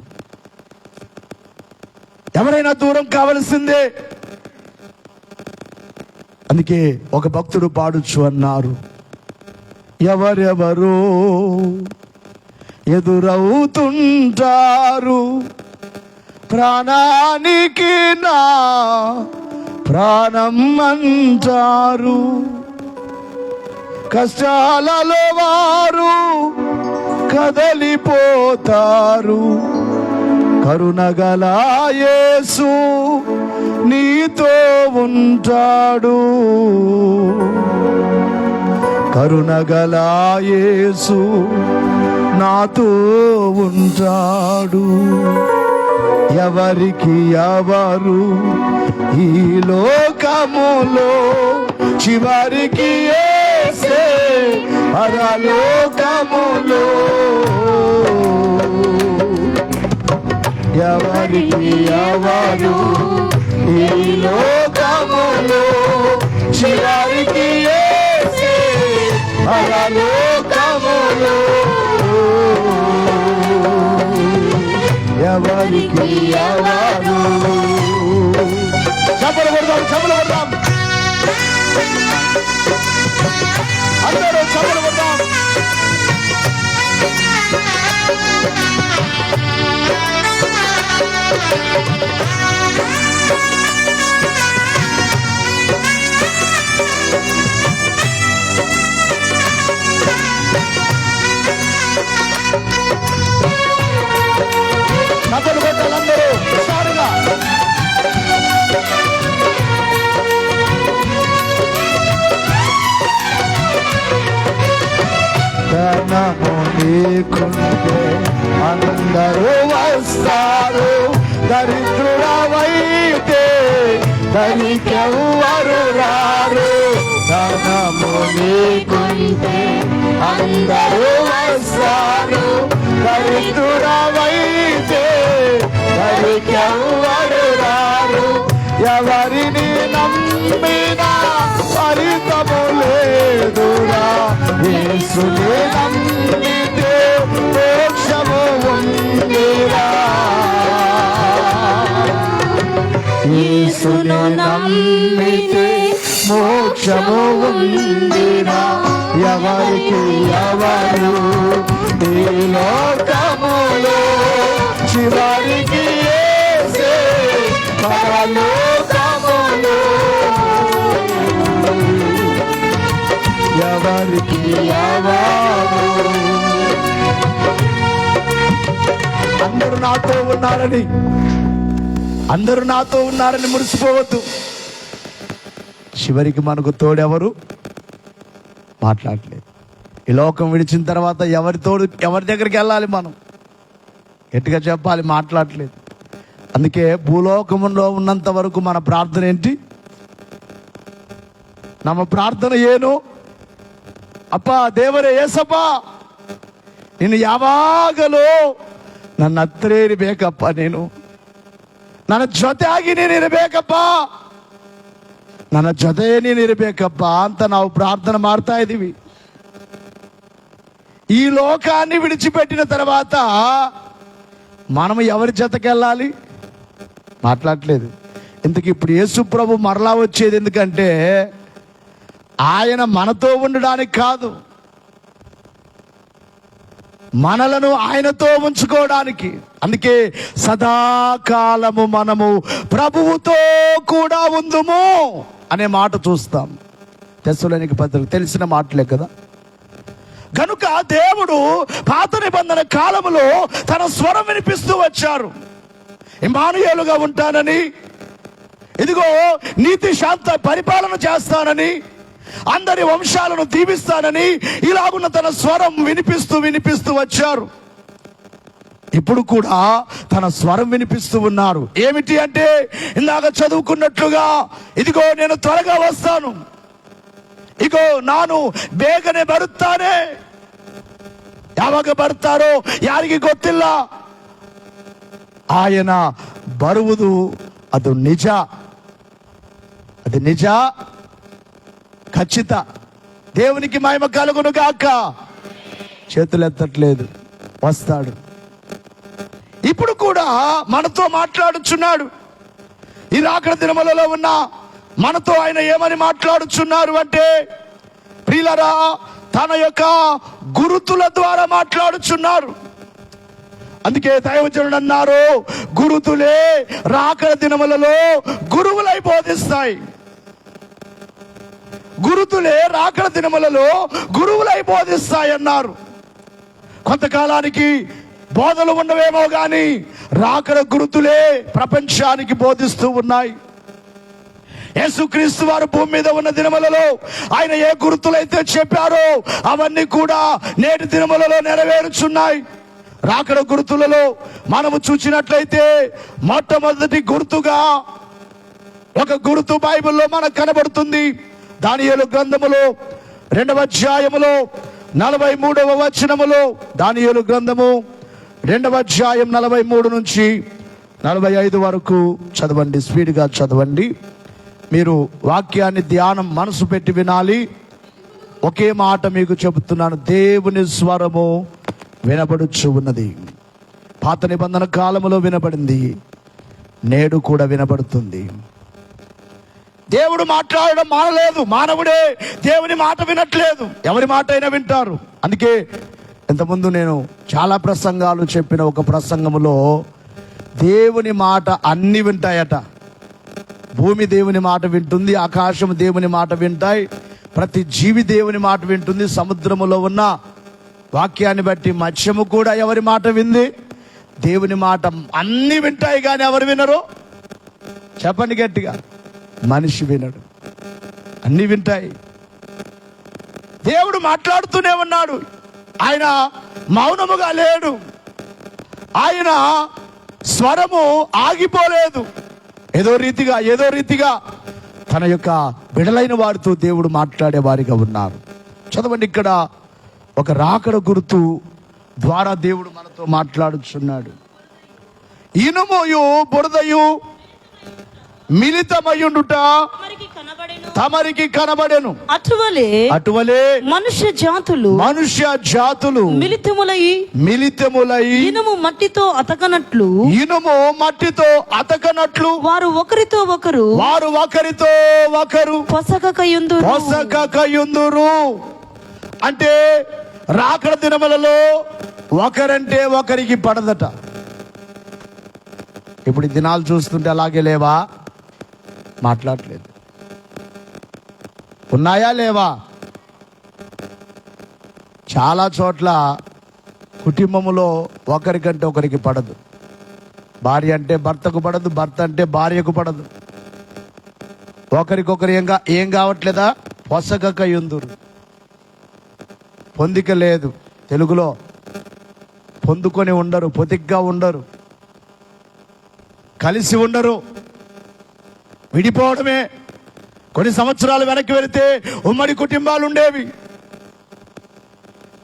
ఎవరైనా దూరం కావలసిందే అందుకే ఒక భక్తుడు పాడుచు అన్నారు ఎవరెవరో ఎదురవుతుంటారు ప్రాణానికి నా ప్రాణం అంటారు కష్టాలలో వారు కదలిపోతారు కరుణగల యేసు నీతో ఉంటాడు కరుణగల యేసు నాతో ఉంటాడు ఎవరికి ఎవరు ఈ లోకములో చివరికి యేసే పరలోకములో ఎవరికి ఎవరు ఈ లోకములో చివరికి యేసే పరలోకములో ఎవరికి ఎవరు. చప్పలు కొడదాం, చప్పలు కొడదాం, అందరూ చప్పలు కొడదాం. చప్పలు కొట్టాలి అందరూ సారుగా. ధనము నీకుంటే అందరూ వస్తారు, దరిద్రుడవైతే దరికెవ్వరు రారు. ధనము నీకుంటే అందరూ వస్తారు, దరిద్రుడవైతే దరికెవ్వరు రారు. ఎవరిని నమ్మినా ఫలితము లేదురా, యేసుని నమ్మితే మోక్షము ఉందిరా. యేసుని నమ్మితే మోక్షము ఉందిరా. ఎవరికి ఎవరు ఈ లోకములో చివరికి యేసే పరలోకములో ఎవరికి ఎవరు. అందరూ నాతో ఉన్నారని, అందరూ నాతో ఉన్నారని మురిసిపోవద్దు. చివరికి మనకు తోడెవరు మాట్లాడలేదు. ఈ లోకం విడిచిన తర్వాత ఎవరి దగ్గరికి వెళ్ళాలి? మనం గట్టిగా చెప్పాలి, మాట్లాడలేదు. అందుకే భూలోకములో ఉన్నంత వరకు మన ప్రార్థన ఏంటి? ನಮ್ಮ ಪ್ರಾರ್ಥನೆ ಏನು? ಅಪ್ಪ ದೇವರೇ ಏಸಪ್ಪ, ನೀನು ಯಾವಾಗಲೂ ನನ್ನ ಹತ್ರ ಇರಬೇಕಪ್ಪ, ನೀನು ನನ್ನ ಜೊತೆಯಾಗಿ ನೀನು ಇರಬೇಕಪ್ಪ, ನನ್ನ ಜೊತೆ ನೀನು ಇರಬೇಕಪ್ಪ ಅಂತ ನಾವು ಪ್ರಾರ್ಥನೆ ಮಾಡ್ತಾ ಇದ್ದೀವಿ. ఈ లోకాన్ని విడిచిపెట్టిన తర్వాత మనం ఎవరి జతకి వెళ్ళాలి? మాట్లాడలేదు. ఇంతకు ఇప్పుడు యేసు ప్రభు మరలా వచ్చేది ఎందుకంటే ఆయన మనతో ఉండడానికి కాదు, మనలను ఆయనతో ఉంచుకోవడానికి. అందుకే సదాకాలము మనము ప్రభువుతో కూడా ఉందుము అనే మాట చూస్తాం. తెస్సలోనికీ పత్రిక తెలిసిన మాటలే కదా. కనుక దేవుడు పాత నిబంధన కాలములో తన స్వరం వినిపిస్తూ వచ్చారు. ఇమ్మానుయేలుగా ఉంటానని, ఇదిగో నీతి శాంత పరిపాలన చేస్తానని, అందరి వంశాలను దీవిస్తానని ఇలాగున్న తన స్వరం వినిపిస్తూ వచ్చారు. ఇప్పుడు కూడా తన స్వరం వినిపిస్తూ ఉన్నారు. ఏమిటి అంటే ఇందాక చదువుకున్నట్లుగా, ఇదిగో నేను త్వరగా వస్తాను, ఇగో ನಾನು ಬೇಗನೆ ಬರುತ್ತಾನೆ. ಯಾವಾಗ ಬರ್ತಾರೋ ಯಾರಿಗೆ ಗೊತ್ತಿಲ್ಲ. ఆయన ಬರುವುದು ಅದು ನಿಜ, అది నిజ, ఖచ్చిత. దేవునికి మహిమ కలుగును గాక. చేతులు ఎత్తట్లేదు, వస్తాడు. ఇప్పుడు కూడా మనతో మాట్లాడుచున్నాడు. ఈ రాకడ దినములలో ఉన్న మనతో ఆయన ఏమని మాట్లాడుచున్నారు అంటే, ప్రియులారా, తన యొక్క గురుతుల ద్వారా మాట్లాడుచున్నారు. అందుకే దైవజనుడు అన్నారు, గురుతులే రాకడ దినములలో గురువులై బోధిస్తాయి. గురుతులే రాకడ దినములలో గురువులై బోధిస్తాయి అన్నారు. కొంతకాలానికి బోధలు ఉండవేమో గాని రాకడ గురుతులే ప్రపంచానికి బోధిస్తూ ఉన్నాయి. యేసుక్రీస్తు వారు భూమి మీద ఉన్న దినములలో ఆయన ఏ గుర్తులైతే చెప్పారో అవన్నీ కూడా నేటి దినములలో నెరవేరుచున్నాయి. రాకడ గుర్తులలో మనము చూసినట్లయితే మొట్టమొదటి గుర్తుగా ఒక గుర్తు బైబిల్లో మనకు కనబడుతుంది. దానియేలు గ్రంథములో 2వ అధ్యాయములో 43వ వచనములో, దానియేలు గ్రంథము 2వ అధ్యాయం 43 నుంచి 45 వరకు చదవండి. స్పీడ్గా చదవండి. మీరు వాక్యాన్ని ధ్యానం మనసు పెట్టి వినాలి. ఒకే మాట మీకు చెబుతున్నాను, దేవుని స్వరము వినబడుచు ఉన్నది. పాత నిబంధన కాలములో వినబడింది, నేడు కూడా వినబడుతుంది. దేవుడు మాట్లాడడం మానలేదు, మానవుడే దేవుని మాట వినట్లేదు. ఎవరి మాట అయినా వింటారు. అందుకే ఇంతకుముందు నేను చాలా ప్రసంగాలు చెప్పిన ఒక ప్రసంగములో, దేవుని మాట అన్ని వింటాయట. భూమి దేవుని మాట వింటుంది, ఆకాశం దేవుని మాట వింటాయి, ప్రతి జీవి దేవుని మాట వింటుంది. సముద్రములో ఉన్న వాక్యాన్ని బట్టి మత్స్యము కూడా ఎవరి మాట వింది? దేవుని మాట అన్ని వింటాయి, కానీ ఎవరు వినరు? చెప్పండి గట్టిగా. మనిషి వినడు. అన్ని వింటాయి. దేవుడు మాట్లాడుతూనే ఉన్నాడు. ఆయన మౌనముగా లేడు. ఆయన స్వరము ఆగిపోలేదు. ఏదో రీతిగా తన యొక్క బిడలైన వారితో దేవుడు మాట్లాడే వారిగా ఉన్నారు. చదవండి. ఇక్కడ ఒక రాకడ గుర్తు ద్వారా దేవుడు మనతో మాట్లాడుచున్నాడు. ఇనుముయు బురదయు మిళితమయుండుట తమరికి కనబడెను. అటువలే మనుష్య జాతులు మిళితములై ఇనుము మట్టితో అతకనట్లు వారు ఒకరితో ఒకరు పొసగకయుందురు. అంటే రాకడ దినములలో ఒకరంటే ఒకరికి పడదట. ఇప్పుడు ఈ దినాలు చూస్తుంటే అలాగే లేవా? మాట్లాడలేదు. ఉన్నాయా లేవా? చాలా చోట్ల కుటుంబములో ఒకరికంటే ఒకరికి పడదు. భార్య అంటే భర్తకు పడదు, భర్త అంటే భార్యకు పడదు. ఒకరికొకరు ఏం కావట్లేదా? పొసగకయుందురు. పొందిక లేదు. తెలుగులో పొందుకొని ఉండరు, పొతిగ్గా ఉండరు, కలిసి ఉండరు, విడిపోవడమే. కొన్ని సంవత్సరాలు వెనక్కి వెళితే ఉమ్మడి కుటుంబాలు ఉండేవి.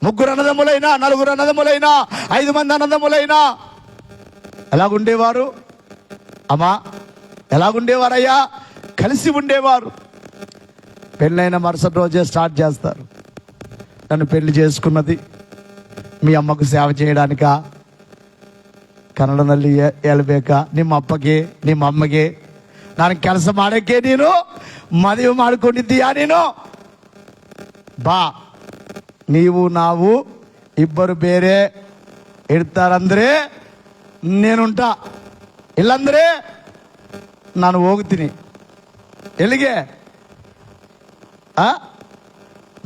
3 అన్నదమ్ములైనా, 4 అన్నదమ్ములైనా, 5 మంది అన్నదమ్ములైనా ఎలాగుండేవారు? అమ్మా, ఎలాగుండేవారయ్యా? కలిసి ఉండేవారు. పెళ్ళైన మరుసటి రోజే స్టార్ట్ చేస్తారు. నన్ను పెళ్లి చేసుకున్నది మీ ಅಮ್ಮకు ಸೇವೆ చేయడానిక, ಕನ್ನಡದಲ್ಲಿ ಹೇಳಬೇಕಾ? ನಿಮ್ಮ ಅಪ್ಪಗೆ ನಿಮ್ಮ ಅಮ್ಮಗೆ ನಾನು ಕೆಲಸ ಮಾಡಕ್ಕೆ ನೀನು ಮದುವೆ ಮಾಡಿಕೊಂಡಿದ್ದೀಯಾ? ನೀನು ಬಾ, ನೀವು ನಾವು ಇಬ್ಬರು ಬೇರೆ ಇರ್ತಾರಂದ್ರೆ నేనుంటా, ಇಲ್ಲಂದ್ರೆ ನಾನು ಹೋಗ್ತೀನಿ. ఎలిగే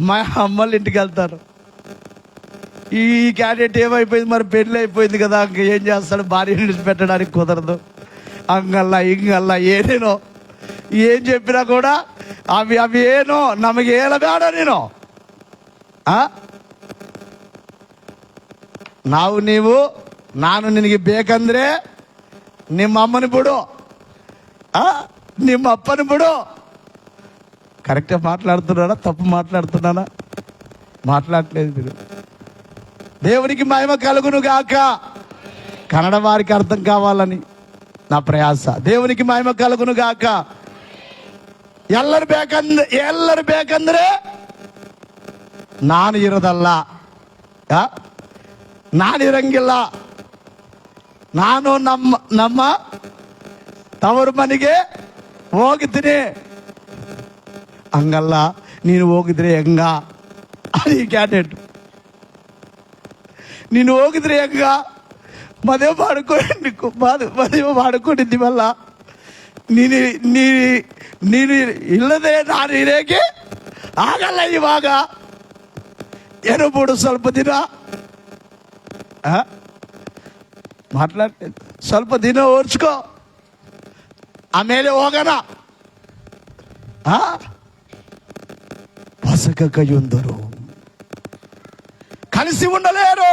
మా అమ్మలు ఇంటికి వెళ్తారు. ఈ క్యాండిడేట్ ఏమైపోయింది మరి, పెళ్ళి అయిపోయింది కదా, ఇంక ఏం చేస్తాడు? భార్యను విడిచిపెట్టడానికి కుదరదు. అంగల్లా ఇంగల్లా ఏనేనో ఏం చెప్పినా కూడా అవి ಏನೋ ನಮಗೆ ಹೇಳಬೇಡ ನೀನು. ನೀವು ನಾನು ನಿನಗೆ ಬೇಕಂದ್ರೆ ನಿಮ್ಮ ಅಮ್ಮನ ಬಿಡು, ನಿಮ್ಮ ಅಪ್ಪನ ಬಿಡು. కరెక్ట్గా మాట్లాడుతున్నానా? తప్పు మాట్లాడుతున్నానా? మాట్లాడలేదు. మీరు దేవునికి మహిమ కలుగును గాక. కన్నడ వారికి అర్థం కావాలని నా ప్రయాస. దేవునికి మహిమ కలుగును గాక. ಎಲ್ಲರೂ ಬೇಕಂದ್ರೆ ನಾನು ಇರೋದಲ್ಲ, ನಾನಿರಂಗಿಲ್ಲ. ನಾನು ನಮ್ಮ ತವರು ಮನೆಗೆ ಹೋಗಿದ್ದೀನಿ. ಹಂಗಲ್ಲ, ನೀನು ಹೋಗಿದ್ರೆ ಹೆಂಗ? ಅದು ಈ ಕ್ಯಾಂಡಿಡೇಟ್. ನೀನು ಹೋಗಿದ್ರೆ ಹೆಂಗ? ಮದುವೆ ಮಾಡಿಕೊಂಡಿದ್ದೀವಲ್ಲ, ನೀನು ಇಲ್ಲದೆ ನಾನು ಇರೋಕೆ ಆಗಲ್ಲ. ಇವಾಗ ಏನು ಬಿಡು, ಸ್ವಲ್ಪ ದಿನ ಮಾట్లాಡ್ತೇನೆ, ಸ್ವಲ್ಪ ದಿನ ಓಡಿಸ್ಕೋ, ಆಮೇಲೆ ಹೋಗೋಣ. పొసగకయుందురు. కలిసి ఉండలేరు.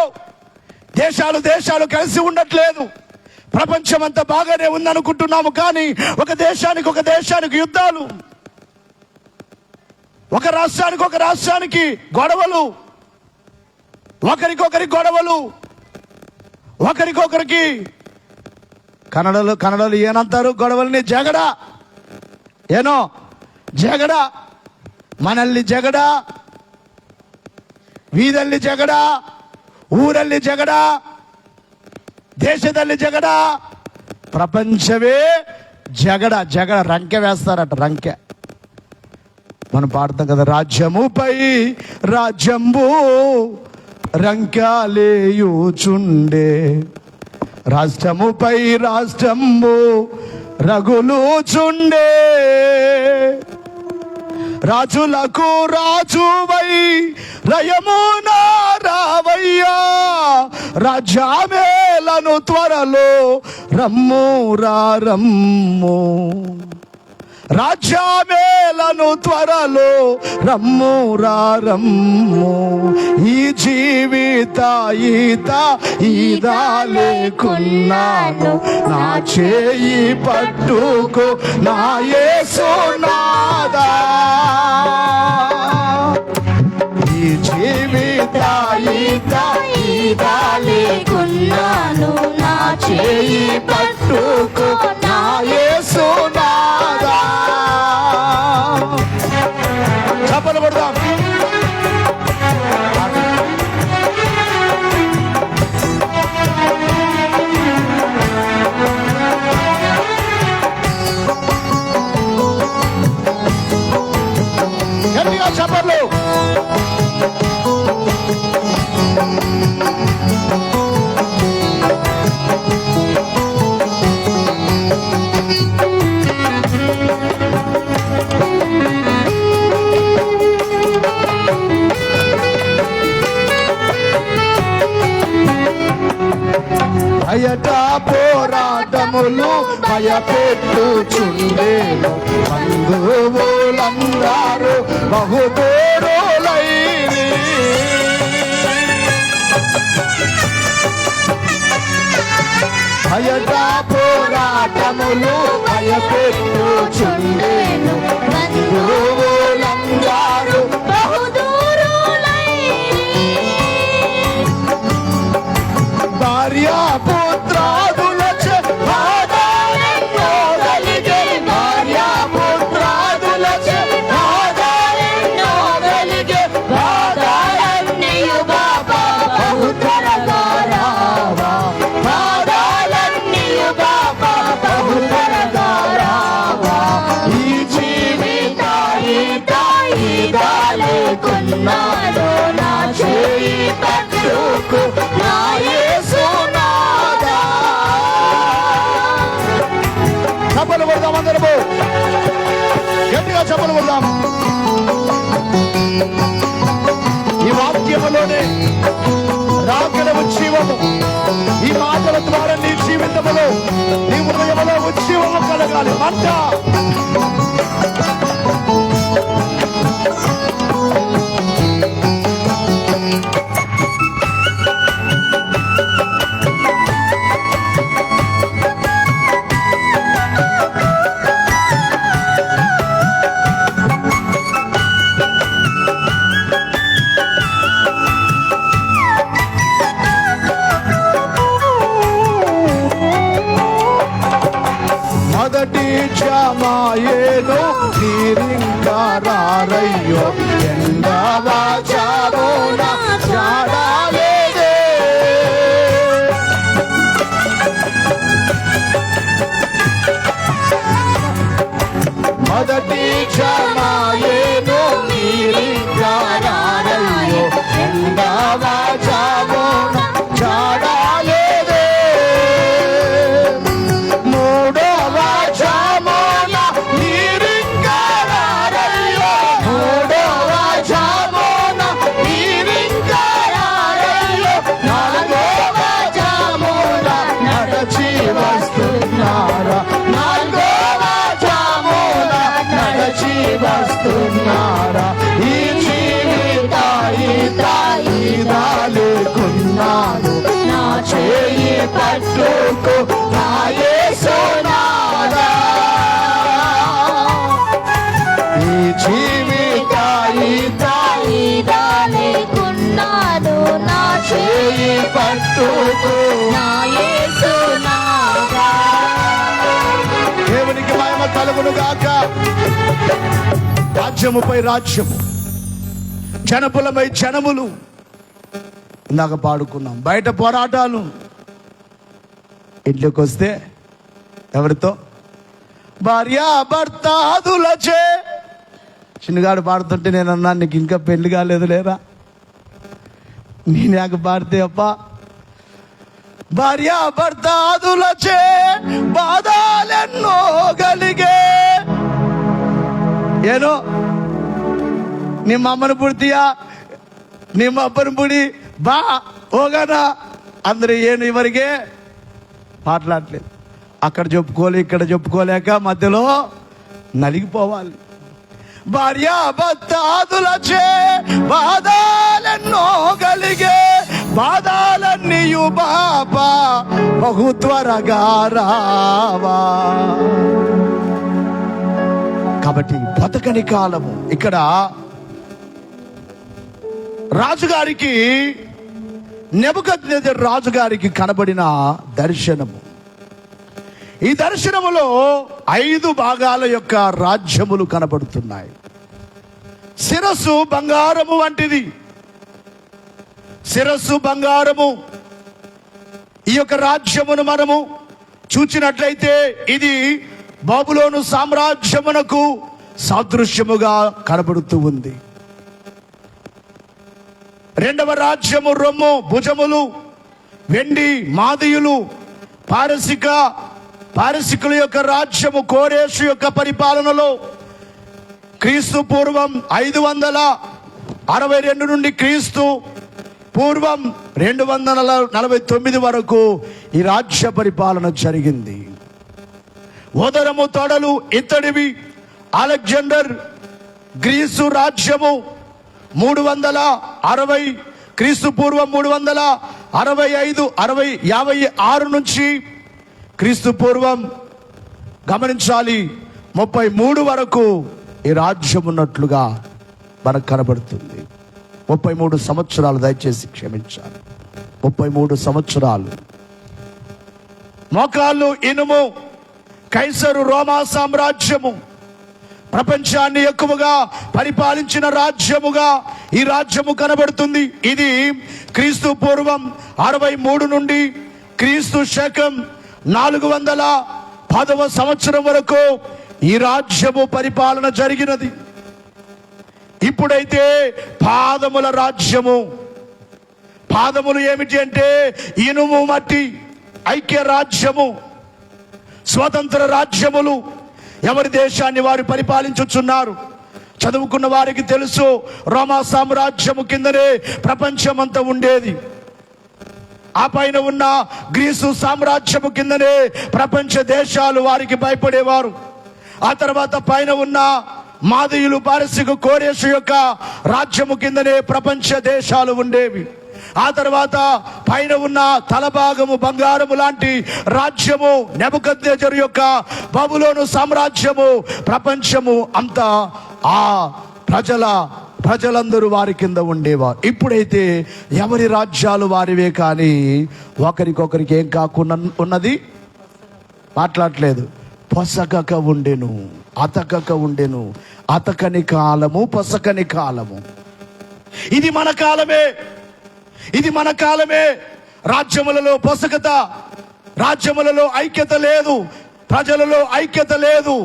దేశాలు కలిసి ఉండట్లేదు. ప్రపంచం అంతా బాగానే ఉందనుకుంటున్నాము, కానీ ఒక దేశానికి యుద్ధాలు, ఒక రాష్ట్రానికి గొడవలు, ఒకరికొకరి గొడవలు, ఒకరికొకరికి కన్నడలో ఏనంటారు గొడవల్ని? జగడ. ಏನೋ ಜಗಡ, ಮನಲ್ಲಿ ಜಗಡ, వీధಲ್ಲಿ జగడ, ఊರಲ್ಲಿ జగడ, దేశದಲ್ಲಿ జగడ, ప్రపంచమే జగడ. రంకె వేస్తారట, రంకె. మనం పాడతాం కదా, రాజ్యముపై రాజ్యంబు రంకెలేయుచుండే, రాష్ట్రముపై రాష్ట్రంబు రగులుచుండే, రాజులకు రాజువై రయమున రావయ్యా, రాజ్యమేలను త్వరలో రమ్ము రమ్ము, రాజ్యమేలను త్వరలో రమ్ము రమ్ము. ఈ జీవిత ఈదా లేకున్నాను, నా చేయి పట్టుకో నా యేసునాదా. ఈ జీవిత ఈదా లేకున్నాను, నా చేయి పట్టుకో నా యేసునాదా. చప్పలు కొడదాం. గట్టిగా చప్పలు. బయట పోరాటములు భయపెట్టుచుండేను, బంధువులందరూ బహుదూరులైరి. బయట పోరాటములు భయపెట్టుచుండేను, బంధువులందరూ భార్య పుత్రాదులచే బాధలెన్నో కలిగే, భార్య పుత్రాదులచే బాధలెన్నో కలిగే, బాధలన్నీయు బాబా బహు త్వరగా రావా, బాధలన్నీయు బాబా బహు త్వరగా రావా. ఈ జీవిత ఈదా లేకున్నాను, నా చేయి పట్టుకో నా యేసునాదా. చప్పలు కొడదాం అందరము, గట్టిగా చప్పలు కొడదాం. ఈ వాక్యములోనే రాకడ ఉజ్జీవము, ఈ మాటల ద్వారా నీ జీవితములో నీ హృదయములో ఉజ్జీవము కలగాలి. మంట మొదటి జమాయేను నీరింకారయ్యో, ఎండవ జామున జాడలేదే. మొదటి జమాయేను నీరింకారయ్యో, ఎండవ జామున జాడలేదే. మూడవ జామున నీరింకారయ్యో, మూడవ జామున నీరింకారయ్యో, నాలుగవ జామున నడచి వస్తున్నారా, నాలుగవ జామున నడచి గాక. రాజ్యముపై రాజ్యము, జనములపై జనములు. ఇందాక పాడుకున్నాం. బయట పోరాటాలు, ఇంట్లోకి వస్తే ఎవరితో? భార్య భర్తాదులచే. చిన్నగాడు పాడుతుంటే నేను అన్నాను, నీకు ఇంకా పెళ్లి కాలేదు లేరా? నేనాక పాడితే అప్ప భార్య భర్తాదులచే బాధలెన్నో కలిగే. ಏನೋ ನಿಮ್ಮ ಅಮ್ಮನ ಬಿಡ್ತೀಯ, ನಿಮ್ಮ ಅಪ್ಪನ ಬಿಡಿ, బా ఓగానా. అందరూ ಏನು ಇವರಿಗೆ మాట్లాడలేదు. అక్కడ చెప్పుకోలే, ఇక్కడ చెప్పుకోలేక మధ్యలో నలిగిపోవాలి. భార్య భర్తాదులచే బాధలెన్నో కలిగే, బాధలన్నీయు బాబా బహు త్వరగా రావా. కాబట్టి బతకని కాలము. ఇక్కడ రాజుగారికి, నెబుకద్నెజరు రాజుగారికి కనబడిన దర్శనము. ఈ దర్శనములో 5 భాగాల యొక్క రాజ్యములు కనబడుతున్నాయి. శిరస్సు బంగారము వంటిది. శిరస్సు బంగారము. ఈ యొక్క రాజ్యమును మనము చూచినట్లయితే ఇది బబులోను సామ్రాజ్యమునకు సాదృశ్యముగా కనబడుతూ ఉంది. రెండవ రాజ్యము రొమ్ము, భుజములు, వెండి, మాదీయులు, పారసికుల యొక్క రాజ్యము కోరేషు యొక్క పరిపాలనలో క్రీస్తు పూర్వం 562 నుండి క్రీస్తు పూర్వం 249 వరకు ఈ రాజ్య పరిపాలన జరిగింది. ఉదరము తొడలు ఇత్తడివి. అలెగ్జాండర్ గ్రీసు రాజ్యము 360 క్రీస్తు పూర్వం 365 56 నుంచి క్రీస్తు పూర్వం గమనించాలి 33 వరకు ఈ రాజ్యం ఉన్నట్లుగా మనకు కనబడుతుంది. 33 సంవత్సరాలు, దయచేసి క్షమించాలి, 33 సంవత్సరాలు. మోకాళ్ళు ఇనుము. కైసరు రోమా సామ్రాజ్యము ప్రపంచాన్ని ఎక్కువగా పరిపాలించిన రాజ్యముగా ఈ రాజ్యము కనబడుతుంది. ఇది క్రీస్తు పూర్వం 63 నుండి క్రీస్తు శకం 410వ సంవత్సరం వరకు ఈ రాజ్యము పరిపాలన జరిగినది. ఇప్పుడైతే పాదముల రాజ్యము. పాదములు ఏమిటి అంటే ఇనుము, మట్టి, ఐక్య రాజ్యము, స్వతంత్ర రాజ్యములు. ఎవరి దేశాన్ని వారు పరిపాలించుచున్నారు. చదువుకున్న వారికి తెలుసు, రోమా సామ్రాజ్యము కిందనే ప్రపంచమంతా ఉండేది. ఆ పైన ఉన్న గ్రీసు సామ్రాజ్యము కిందనే ప్రపంచ దేశాలు వారికి భయపడేవారు. ఆ తర్వాత పైన ఉన్న మాదీయులు, పారసికు, కోరేషు యొక్క రాజ్యము కిందనే ప్రపంచ దేశాలు ఉండేవి. ఆ తర్వాత పైన ఉన్న తలభాగము బంగారము లాంటి రాజ్యము నెబుకద్నెజరు యొక్క బబులోను సామ్రాజ్యము, ప్రపంచము అంతా ఆ ప్రజలందరూ వారి కింద ఉండేవారు. ఇప్పుడైతే ఎవరి రాజ్యాలు వారివే, కానీ ఒకరికొకరికి ఏం కాకుండా ఉన్నది, మాట్లాడలేదు. పొసగక ఉండెను, అతకక ఉండెను. అతకని కాలము, పొసకని కాలము. ఇది మన కాలమే, ఇది మన కాలమే. రాజ్యములలో పొసగత, రాజ్యములలో ఐక్యత లేదు, ప్రజలలో ఐక్యత లేదు.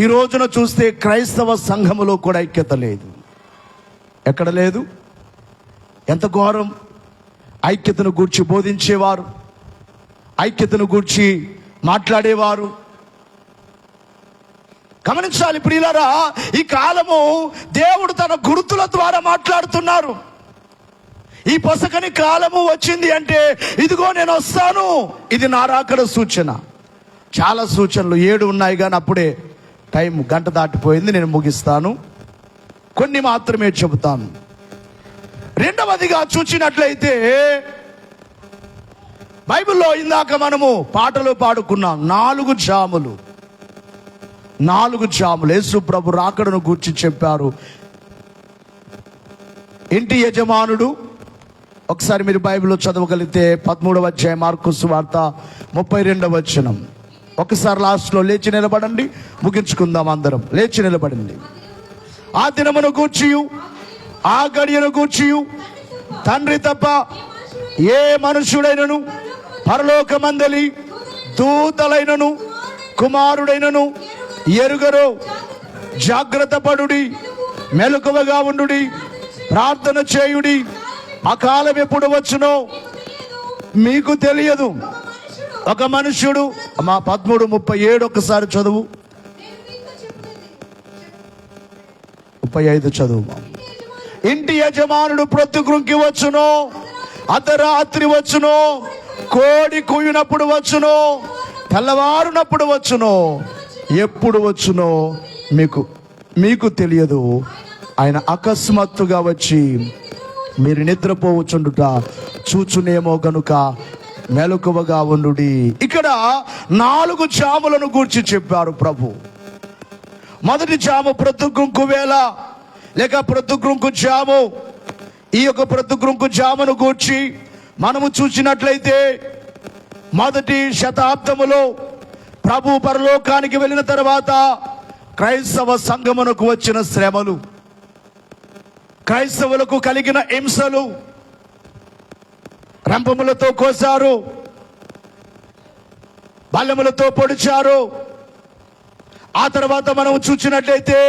ఈ రోజున చూస్తే క్రైస్తవ సంఘములో కూడా ఐక్యత లేదు. ఎక్కడ లేదు? ఎంత ఘోరం! ఐక్యతను గూర్చి బోధించేవారు, ఐక్యతను గూర్చి మాట్లాడేవారు. గమనించాలి ప్రియులారా, ఈ కాలము దేవుడు తన గుర్తుల ద్వారా మాట్లాడుతున్నారు. ఈ పొసకని కాలము వచ్చింది అంటే ఇదిగో నేను వస్తాను, ఇది నా రాకడ సూచన. చాలా సూచనలు 7 ఉన్నాయి, కానీ అప్పుడే టైం గంట దాటిపోయింది. నేను ముగిస్తాను, కొన్ని మాత్రమే చెబుతాను. రెండవదిగా చూచినట్లయితే బైబిల్లో ఇందాక మనము పాటలు పాడుకున్నాం. 4 జాములు, 4 జాములు యేసు ప్రభు రాకడను గూర్చి చెప్పారు. ఇంటి యజమానుడు, ఒకసారి మీరు బైబిల్లో చదవగలిగితే 13వ అధ్యాయం మార్కు సువార్త 32వ వచనం. ఒకసారి లాస్ట్లో లేచి నిలబడండి, ముగించుకుందాం అందరం. లేచి నిలబడండి. ఆ దినమును గూర్చియు ఆ గడియను గూర్చియు తండ్రి తప్ప ఏ మనుష్యుడైనను పరలోకమందలి దూతలైనను కుమారుడైనను ఎరుగరు. జాగ్రత్త పడుడి, మెలకువగా ఉండుడి, ప్రార్థన చేయుడి. ఆ కాలం ఎప్పుడు వచ్చునో మీకు తెలియదు. ఒక మనుష్యుడు మా 13:37 ఒకసారి చదువు, 35 చదువు. ఇంటి యజమానుడు ప్రొద్దుగుంకి వచ్చును, అర్ధరాత్రి వచ్చును, కోడి కూయినప్పుడు వచ్చును, తెల్లవారునప్పుడు వచ్చును. ఎప్పుడు వచ్చునో మీకు తెలియదు. ఆయన అకస్మాత్తుగా వచ్చి మీరు నిద్రపోవచ్చుండుట చూచునేమో గనుక మెలకువగా ఉండుడి. ఇక్కడ 4 జాములను గూర్చి చెప్పారు ప్రభు. మొదటి జాము ప్రొద్దుగుంకు వేళ లేక ప్రొద్దుగుంకు జాము. ఈ యొక్క ప్రొద్దుగుంకు జామును గూర్చి మనము చూసినట్లయితే మొదటి శతాబ్దములో ప్రభు పరలోకానికి వెళ్ళిన తర్వాత క్రైస్తవ సంఘమునకు వచ్చిన శ్రమలు, క్రైస్తవులకు కలిగిన హింసలు, రంపములతో కోసారు, బల్లెములతో పొడిచారు. ఆ తర్వాత మనం చూసినట్లయితే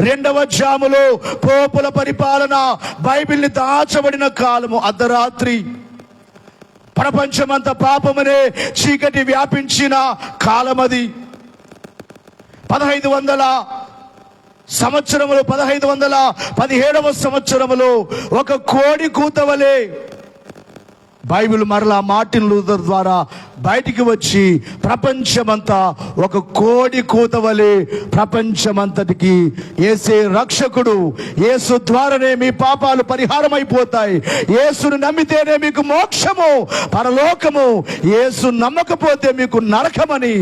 2వ జాములో పోపుల పరిపాలన, బైబిల్ని దాచబడిన కాలము, అర్ధరాత్రి, ప్రపంచమంతా పాపమనే చీకటి వ్యాపించిన కాలమది. 1500 సంవత్సరములు 1517వ సంవత్సరములో ఒక కోడి కూత వలె బైబిల్ మరలా మార్టిన్ లూథర్ ద్వారా బయటికి వచ్చి ప్రపంచమంతా ఒక కోడి కూత వలె ప్రపంచమంతటికి యేసే రక్షకుడు, యేసు ద్వారానే మీ పాపాలు పరిహారం అయిపోతాయి, యేసును నమ్మితేనే మీకు మోక్షము పరలోకము, యేసు నమ్మకపోతే మీకు నరకమని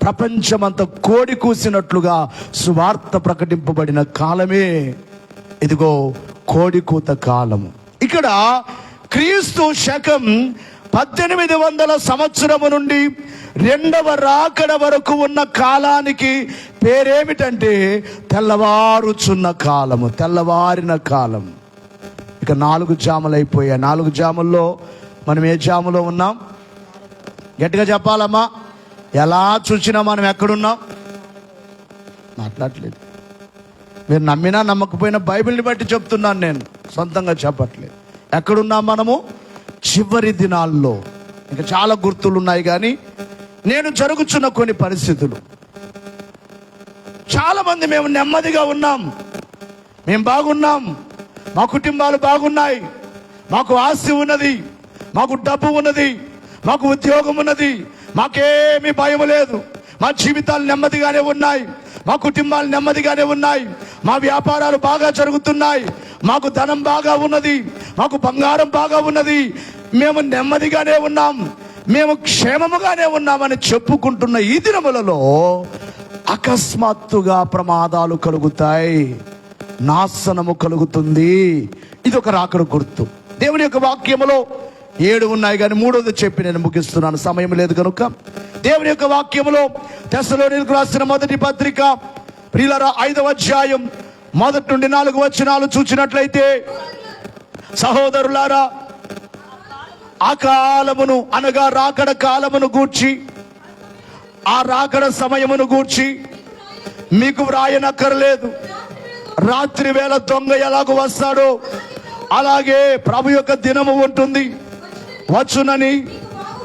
ప్రపంచమంతా కోడి కూసినట్లుగా సువార్త ప్రకటింపబడిన కాలమే ఇదిగో కోడి కూత కాలము. ఇక్కడ క్రీస్తు శకం 1800 సంవత్సరము నుండి 2వ రాకడ వరకు ఉన్న కాలానికి పేరేమిటంటే తెల్లవారుచున్న కాలము, తెల్లవారిన కాలం. ఇక 4 జాములు అయిపోయాయి. 4 జాముల్లో మనం ఏ జాములో ఉన్నాం? గట్టిగా చెప్పాలమ్మా. ఎలా చూసినా మనం ఎక్కడున్నాం? మాట్లాడలేదు. మీరు నమ్మినా నమ్మకపోయినా బైబిల్ని బట్టి చెప్తున్నాను, నేను సొంతంగా చెప్పట్లేదు. ఎక్కడున్నాం మనము? చివరి దినాల్లో. ఇంకా చాలా గుర్తులు ఉన్నాయి, కానీ నేను జరుగుతున్న కొన్ని పరిస్థితులు. చాలా మంది మేము నెమ్మదిగా ఉన్నాం, మేము బాగున్నాం, మా కుటుంబాలు బాగున్నాయి, మాకు ఆస్తి ఉన్నది, మాకు డబ్బు ఉన్నది, మాకు ఉద్యోగం ఉన్నది, మాకేమీ భయం లేదు, మా జీవితాలు నెమ్మదిగానే ఉన్నాయి, మా కుటుంబాలు నెమ్మదిగానే ఉన్నాయి, మా వ్యాపారాలు బాగా జరుగుతున్నాయి, మాకు ధనం బాగా ఉన్నది, మాకు బంగారం బాగా ఉన్నది, మేము నెమ్మదిగానే ఉన్నాం, మేము క్షేమముగానే ఉన్నామని చెప్పుకుంటున్న ఈ దినములలో అకస్మాత్తుగా ప్రమాదాలు కలుగుతాయి, నాశనము కలుగుతుంది. ఇది ఒక రాకడ గుర్తు. దేవుని యొక్క వాక్యములో 7 ఉన్నాయి, కానీ 3వది చెప్పి నేను ముగిస్తున్నాను, సమయం లేదు కనుక. దేవుని యొక్క వాక్యములో తెస్సలోనికీయులకు రాసిన మొదటి పత్రిక ప్రియులారా 5వ అధ్యాయం 1 నుండి 4 వచనాలు చూసినట్లయితే, సహోదరులారా, ఆ కాలమును అనగా రాకడ కాలమును గూర్చి, ఆ రాకడ సమయమును గూర్చి మీకు వ్రాయనక్కర్లేదు. రాత్రి వేళ దొంగ ఎలాగో వస్తాడో అలాగే ప్రభు యొక్క దినము ఉంటుంది, వచ్చునని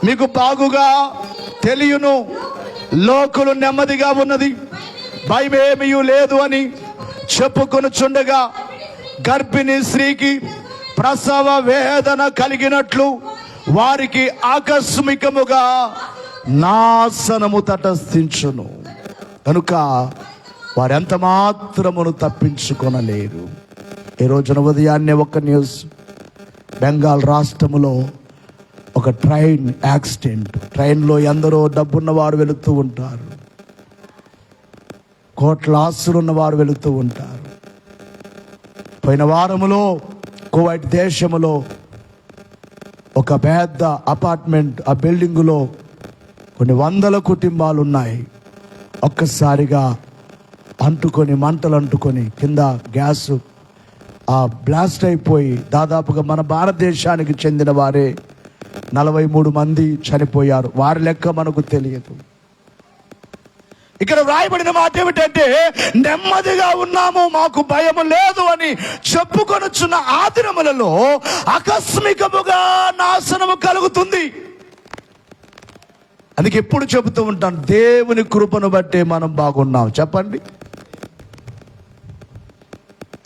మీకు బాగుగా తెలియను. లోకులు నెమ్మదిగా ఉన్నది, భయమేమీ లేదు అని చెప్పుకొనుచుండగా గర్భిణీ స్త్రీకి ప్రసవ వేదన కలిగినట్లు వారికి ఆకస్మికముగా నాశనము తటస్థించును. కనుక వారెంత మాత్రమును తప్పించుకొనలేరు. ఈ రోజున ఉదయాన్నే ఒక న్యూస్, బెంగాల్ రాష్ట్రములో ఒక ట్రైన్ యాక్సిడెంట్. ట్రైన్లో ఎందరో డబ్బున్న వారు వెళుతూ ఉంటారు, కోట్ల ఆస్తులున్న వారు వెళుతూ ఉంటారు. పోయిన వారములో కువైట్ దేశములో ఒక పెద్ద అపార్ట్మెంట్, ఆ బిల్డింగులో కొన్ని వందల కుటుంబాలు ఉన్నాయి. ఒక్కసారిగా మంటలు అంటుకొని కింద గ్యాస్ బ్లాస్ట్ అయిపోయి దాదాపుగా మన భారతదేశానికి చెందిన వారే 43 మంది చనిపోయారు. వారి లెక్క మనకు తెలియదు. ఇక్కడ వ్రాయబడిన మాట ఏమిటంటే, నెమ్మదిగా ఉన్నాము, మాకు భయము లేదు అని చెప్పుకొనుచున్న ఆ దినములలో ఆకస్మికముగా నాశనము కలుగుతుంది. అందుకే ఎప్పుడు చెబుతూ ఉంటాను, దేవుని కృపను బట్టే మనం బాగున్నాం. చెప్పండి,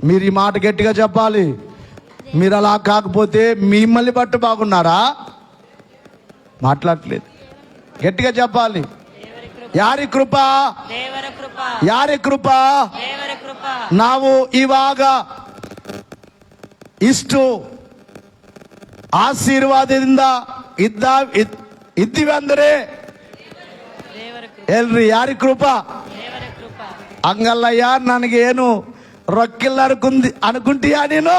మీరు ఈ మాట గట్టిగా చెప్పాలి. మీరు అలా కాకపోతే మిమ్మల్ని బట్టి బాగున్నారా? మాట్లాడలేదు, గట్టిగా చెప్పాలి. ಯಾರಿ ಕೃಪಾ? ದೇವರ ಕೃಪಾ. ಯಾರಿ ಕೃಪಾ? ದೇವರ ಕೃಪಾ. ನಾವು ಇವಾಗ ಇಷ್ಟು ಆಶೀರ್ವಾದದಿಂದ ಇದ್ದೀವಿ ಅಂದರೆ ಎಲ್ರಿ ಯಾರಿ ಕೃಪಾ? ಹಂಗಲ್ಲಯ್ಯ, ನನಗೆ ಏನು ರೊಕ್ಕಿಲ್ಲ ಅನ್ಕುಂತೀಯಾ ನೀನು?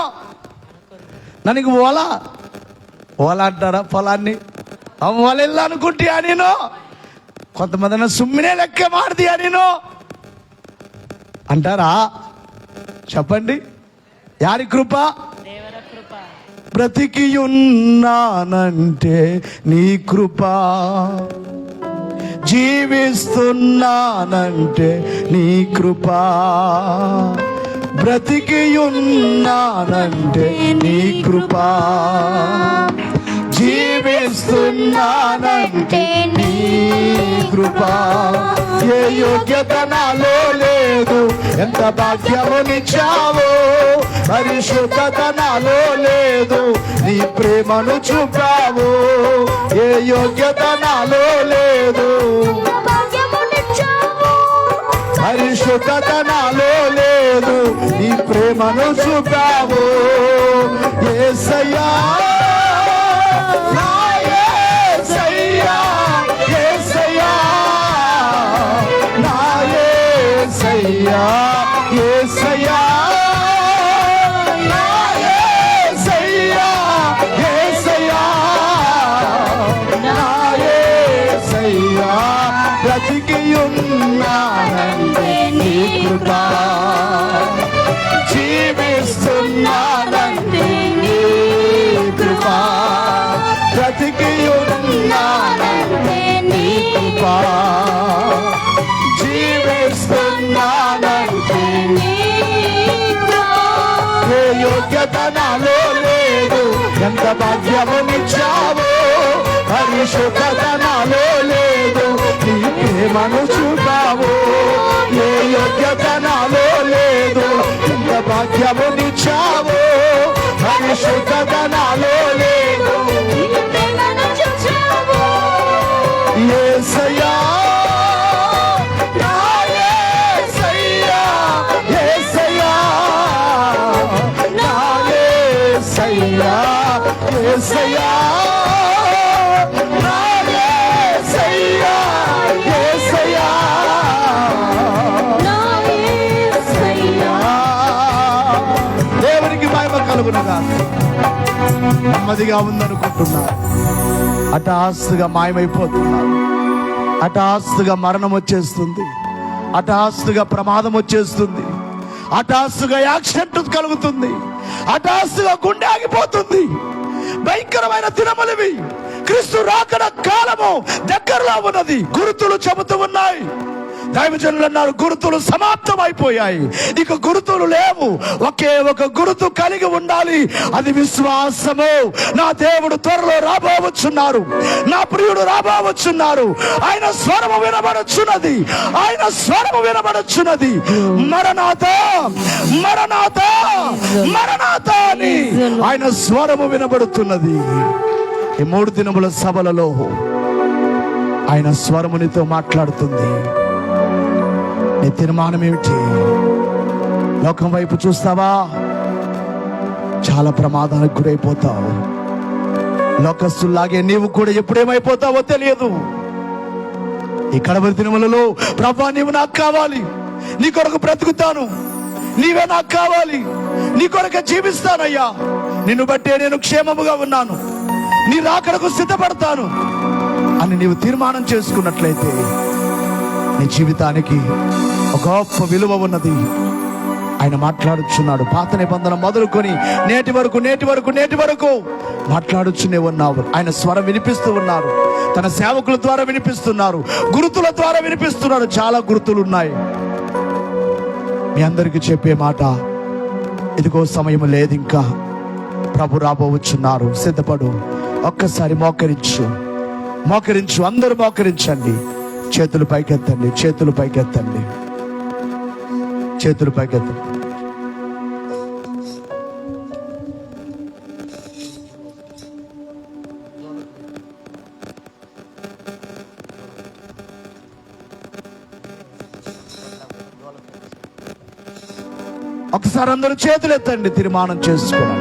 ನನಗೆ ಓಲ ಅಂತಾರ ಫಲಾన్ని ಹೊಲ ಇಲ್ಲ ಅನ್ಕುಂತೀಯಾ ನೀನು? కొంతమంది సుమ్మినే లెక్క మాడదియా నేను అంటారా? చెప్పండి, యారి కృప? బ్రతికి ఉన్నానంటే నీ కృప, జీవిస్తున్నానంటే నీ కృప, బ్రతికి ఉన్నానంటే నీ కృప, జీవిస్తున్నానంటే నీ కృప. ఏ యోగ్యత నాలో లేదు, ఎంత భాగ్యమునిచ్చావో, పరిశుద్ధత నాలో లేదు, నీ ప్రేమను చూపావు. ఏ యోగ్యత నాలో లేదు, పరిశుద్ధత నాలో లేదు, నీ ప్రేమను చూపావు. యేసయ్యా, బ్రతికియున్నానంటే నీ కృప, జీవిస్తున్నానంటే నీ కృప, బ్రతికియున్నానంటే నీ కృప, జీవిస్తున్నానంటే నీ కృప. ఏ యోగ్యత నాలో లేదు, ఎంత భాగ్యమునిచ్చావో, పరిశుద్ధత నాలో లేదు, నీ ప్రేమను చూపావు. ఏ యోగ్యత నాలో లేదు, ఎంత భాగ్యమునిచ్చావో, పరిశుద్ధత నాలో లేదు, యేసయ్యా, నా యేసయ్యా, యేసయ్యా, నా యేసయ్యా, యేసయ్యా, నెమ్మదిగా ఉందనుకుంటున్నారు, హఠాత్తుగా మాయమైపోతున్నారు. హఠాత్తుగా మరణం వచ్చేస్తుంది, హఠాత్తుగా ప్రమాదం వచ్చేస్తుంది, హఠాత్తుగా యాక్సిడెంట్ కలుగుతుంది, హఠాత్తుగా గుండె ఆగిపోతుంది. భయంకరమైన దినములివి. క్రీస్తు రాకడ కాలము దగ్గరలో ఉన్నది. గుర్తులు చెబుతూ ఉన్నాయి. దైవజనులు అన్నారు, గుర్తులు సమాప్తమైపోయాయి, ఇక గుర్తులు లేవు. ఒకే ఒక గుర్తు కలిగి ఉండాలి, అది విశ్వాసము. నా దేవుడు త్వరలో రాబోవచ్చున్నారు, నా ప్రియుడు రాబోవచ్చున్నారు. ఆయన స్వరము వినబడుచున్నది, ఆయన స్వరము వినబడుచున్నది. మరణాత, మరణాత, మరణాత అని ఆయన స్వరము వినబడుతున్నది. ఈ 3 దినముల సభలలో ఆయన స్వరమునితో మాట్లాడుతుంది. నీ తీర్మానం ఏమిటి? లోకం వైపు చూస్తావా? చాలా ప్రమాదానికి గురైపోతావు. లోకస్తుల్లాగే నీవు కూడా ఎప్పుడేమైపోతావో తెలియదు. ఈ కడవరి దినములలో ప్రభువా, నీవు నాకు కావాలి, నీ కొరకు బ్రతుకుతాను, నీవే నాకు కావాలి, నీ కొరకు జీవిస్తానయ్యా, నిన్ను బట్టే నేను క్షేమముగా ఉన్నాను, నీ రాకడకు సిద్ధపడతాను అని నీవు తీర్మానం చేసుకున్నట్లయితే నీ జీవితానికి ఒక గొప్ప విలువ ఉన్నది. ఆయన మాట్లాడుచున్నాడు. పాత నిబంధన మొదలుకొని నేటి వరకు మాట్లాడుచునే ఉన్నావు. ఆయన స్వరం వినిపిస్తూ ఉన్నారు. తన సేవకుల ద్వారా వినిపిస్తున్నారు, గురుతుల ద్వారా వినిపిస్తున్నారు. చాలా గుర్తులు ఉన్నాయి. మీ అందరికీ చెప్పే మాట, ఇదిగో సమయం లేదు, ఇంకా ప్రభు రాబోచున్నారు. సిద్ధపడు. ఒక్కసారి మోకరించు. అందరూ మోకరించండి. చేతులు పైకెత్తండి. ఒకసారి అందరూ చేతులు ఎత్తండి. తీర్మానం చేసుకోండి.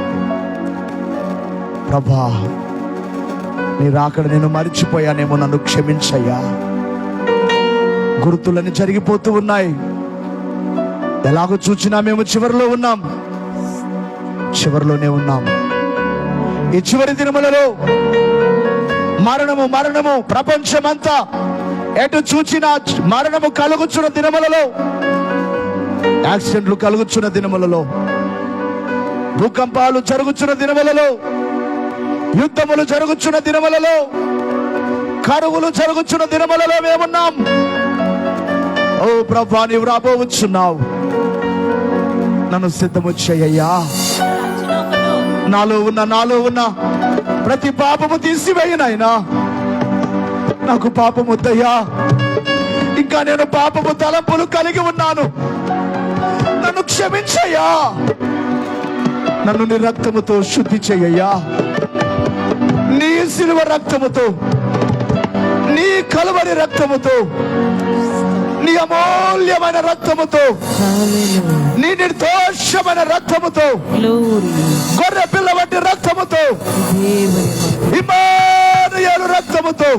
ప్రభా, నీ రాకడ నేను మరిచిపోయానేమో, నన్ను క్షమించయ్యా. గుర్తులన్నీ జరిగిపోతూ ఉన్నాయి. ఎలాగో చూచినా మేము చివరిలోనే ఉన్నాం. ఈ చివరి దినములలో మరణము ప్రపంచమంతా ఎటు చూచినా మరణము కలుగుచున్న దినములలో, యాక్సిడెంట్లు కలుగుచున్న దినములలో, భూకంపాలు జరుగుచున్న దినములలో, యుద్ధములు జరుగుచున్న దినములలో, కరువులు జరుగుచున్న దినములలో మేమున్నాం. ఓ ప్రభువా, నీవు రాబోచున్నావు. నన్ను సిద్ధము చేయయ్యా. నాలో ఉన్న ప్రతి పాపము తీసివేయనైనా. నాకు పాపము వద్దయ్యా. ఇంకా నేను పాపము తలంపులు కలిగి ఉన్నాను. నన్ను క్షమించయ్యా. నన్ను నీ రక్తముతో శుద్ధి చెయ్యయ్యా. నీ సిలువ రక్తముతో, నీ కలువరి రక్తముతో, నీ అమూల్యమైన రక్తముతో, నీ నిర్దోషమైన రక్తముతో, గొర్రె పిల్ల వంటి రక్తముతో, ఇమ్మానుయేలు రక్తముతో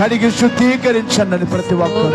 కడిగి శుద్ధీకరించండి ప్రతి ఒక్కరు.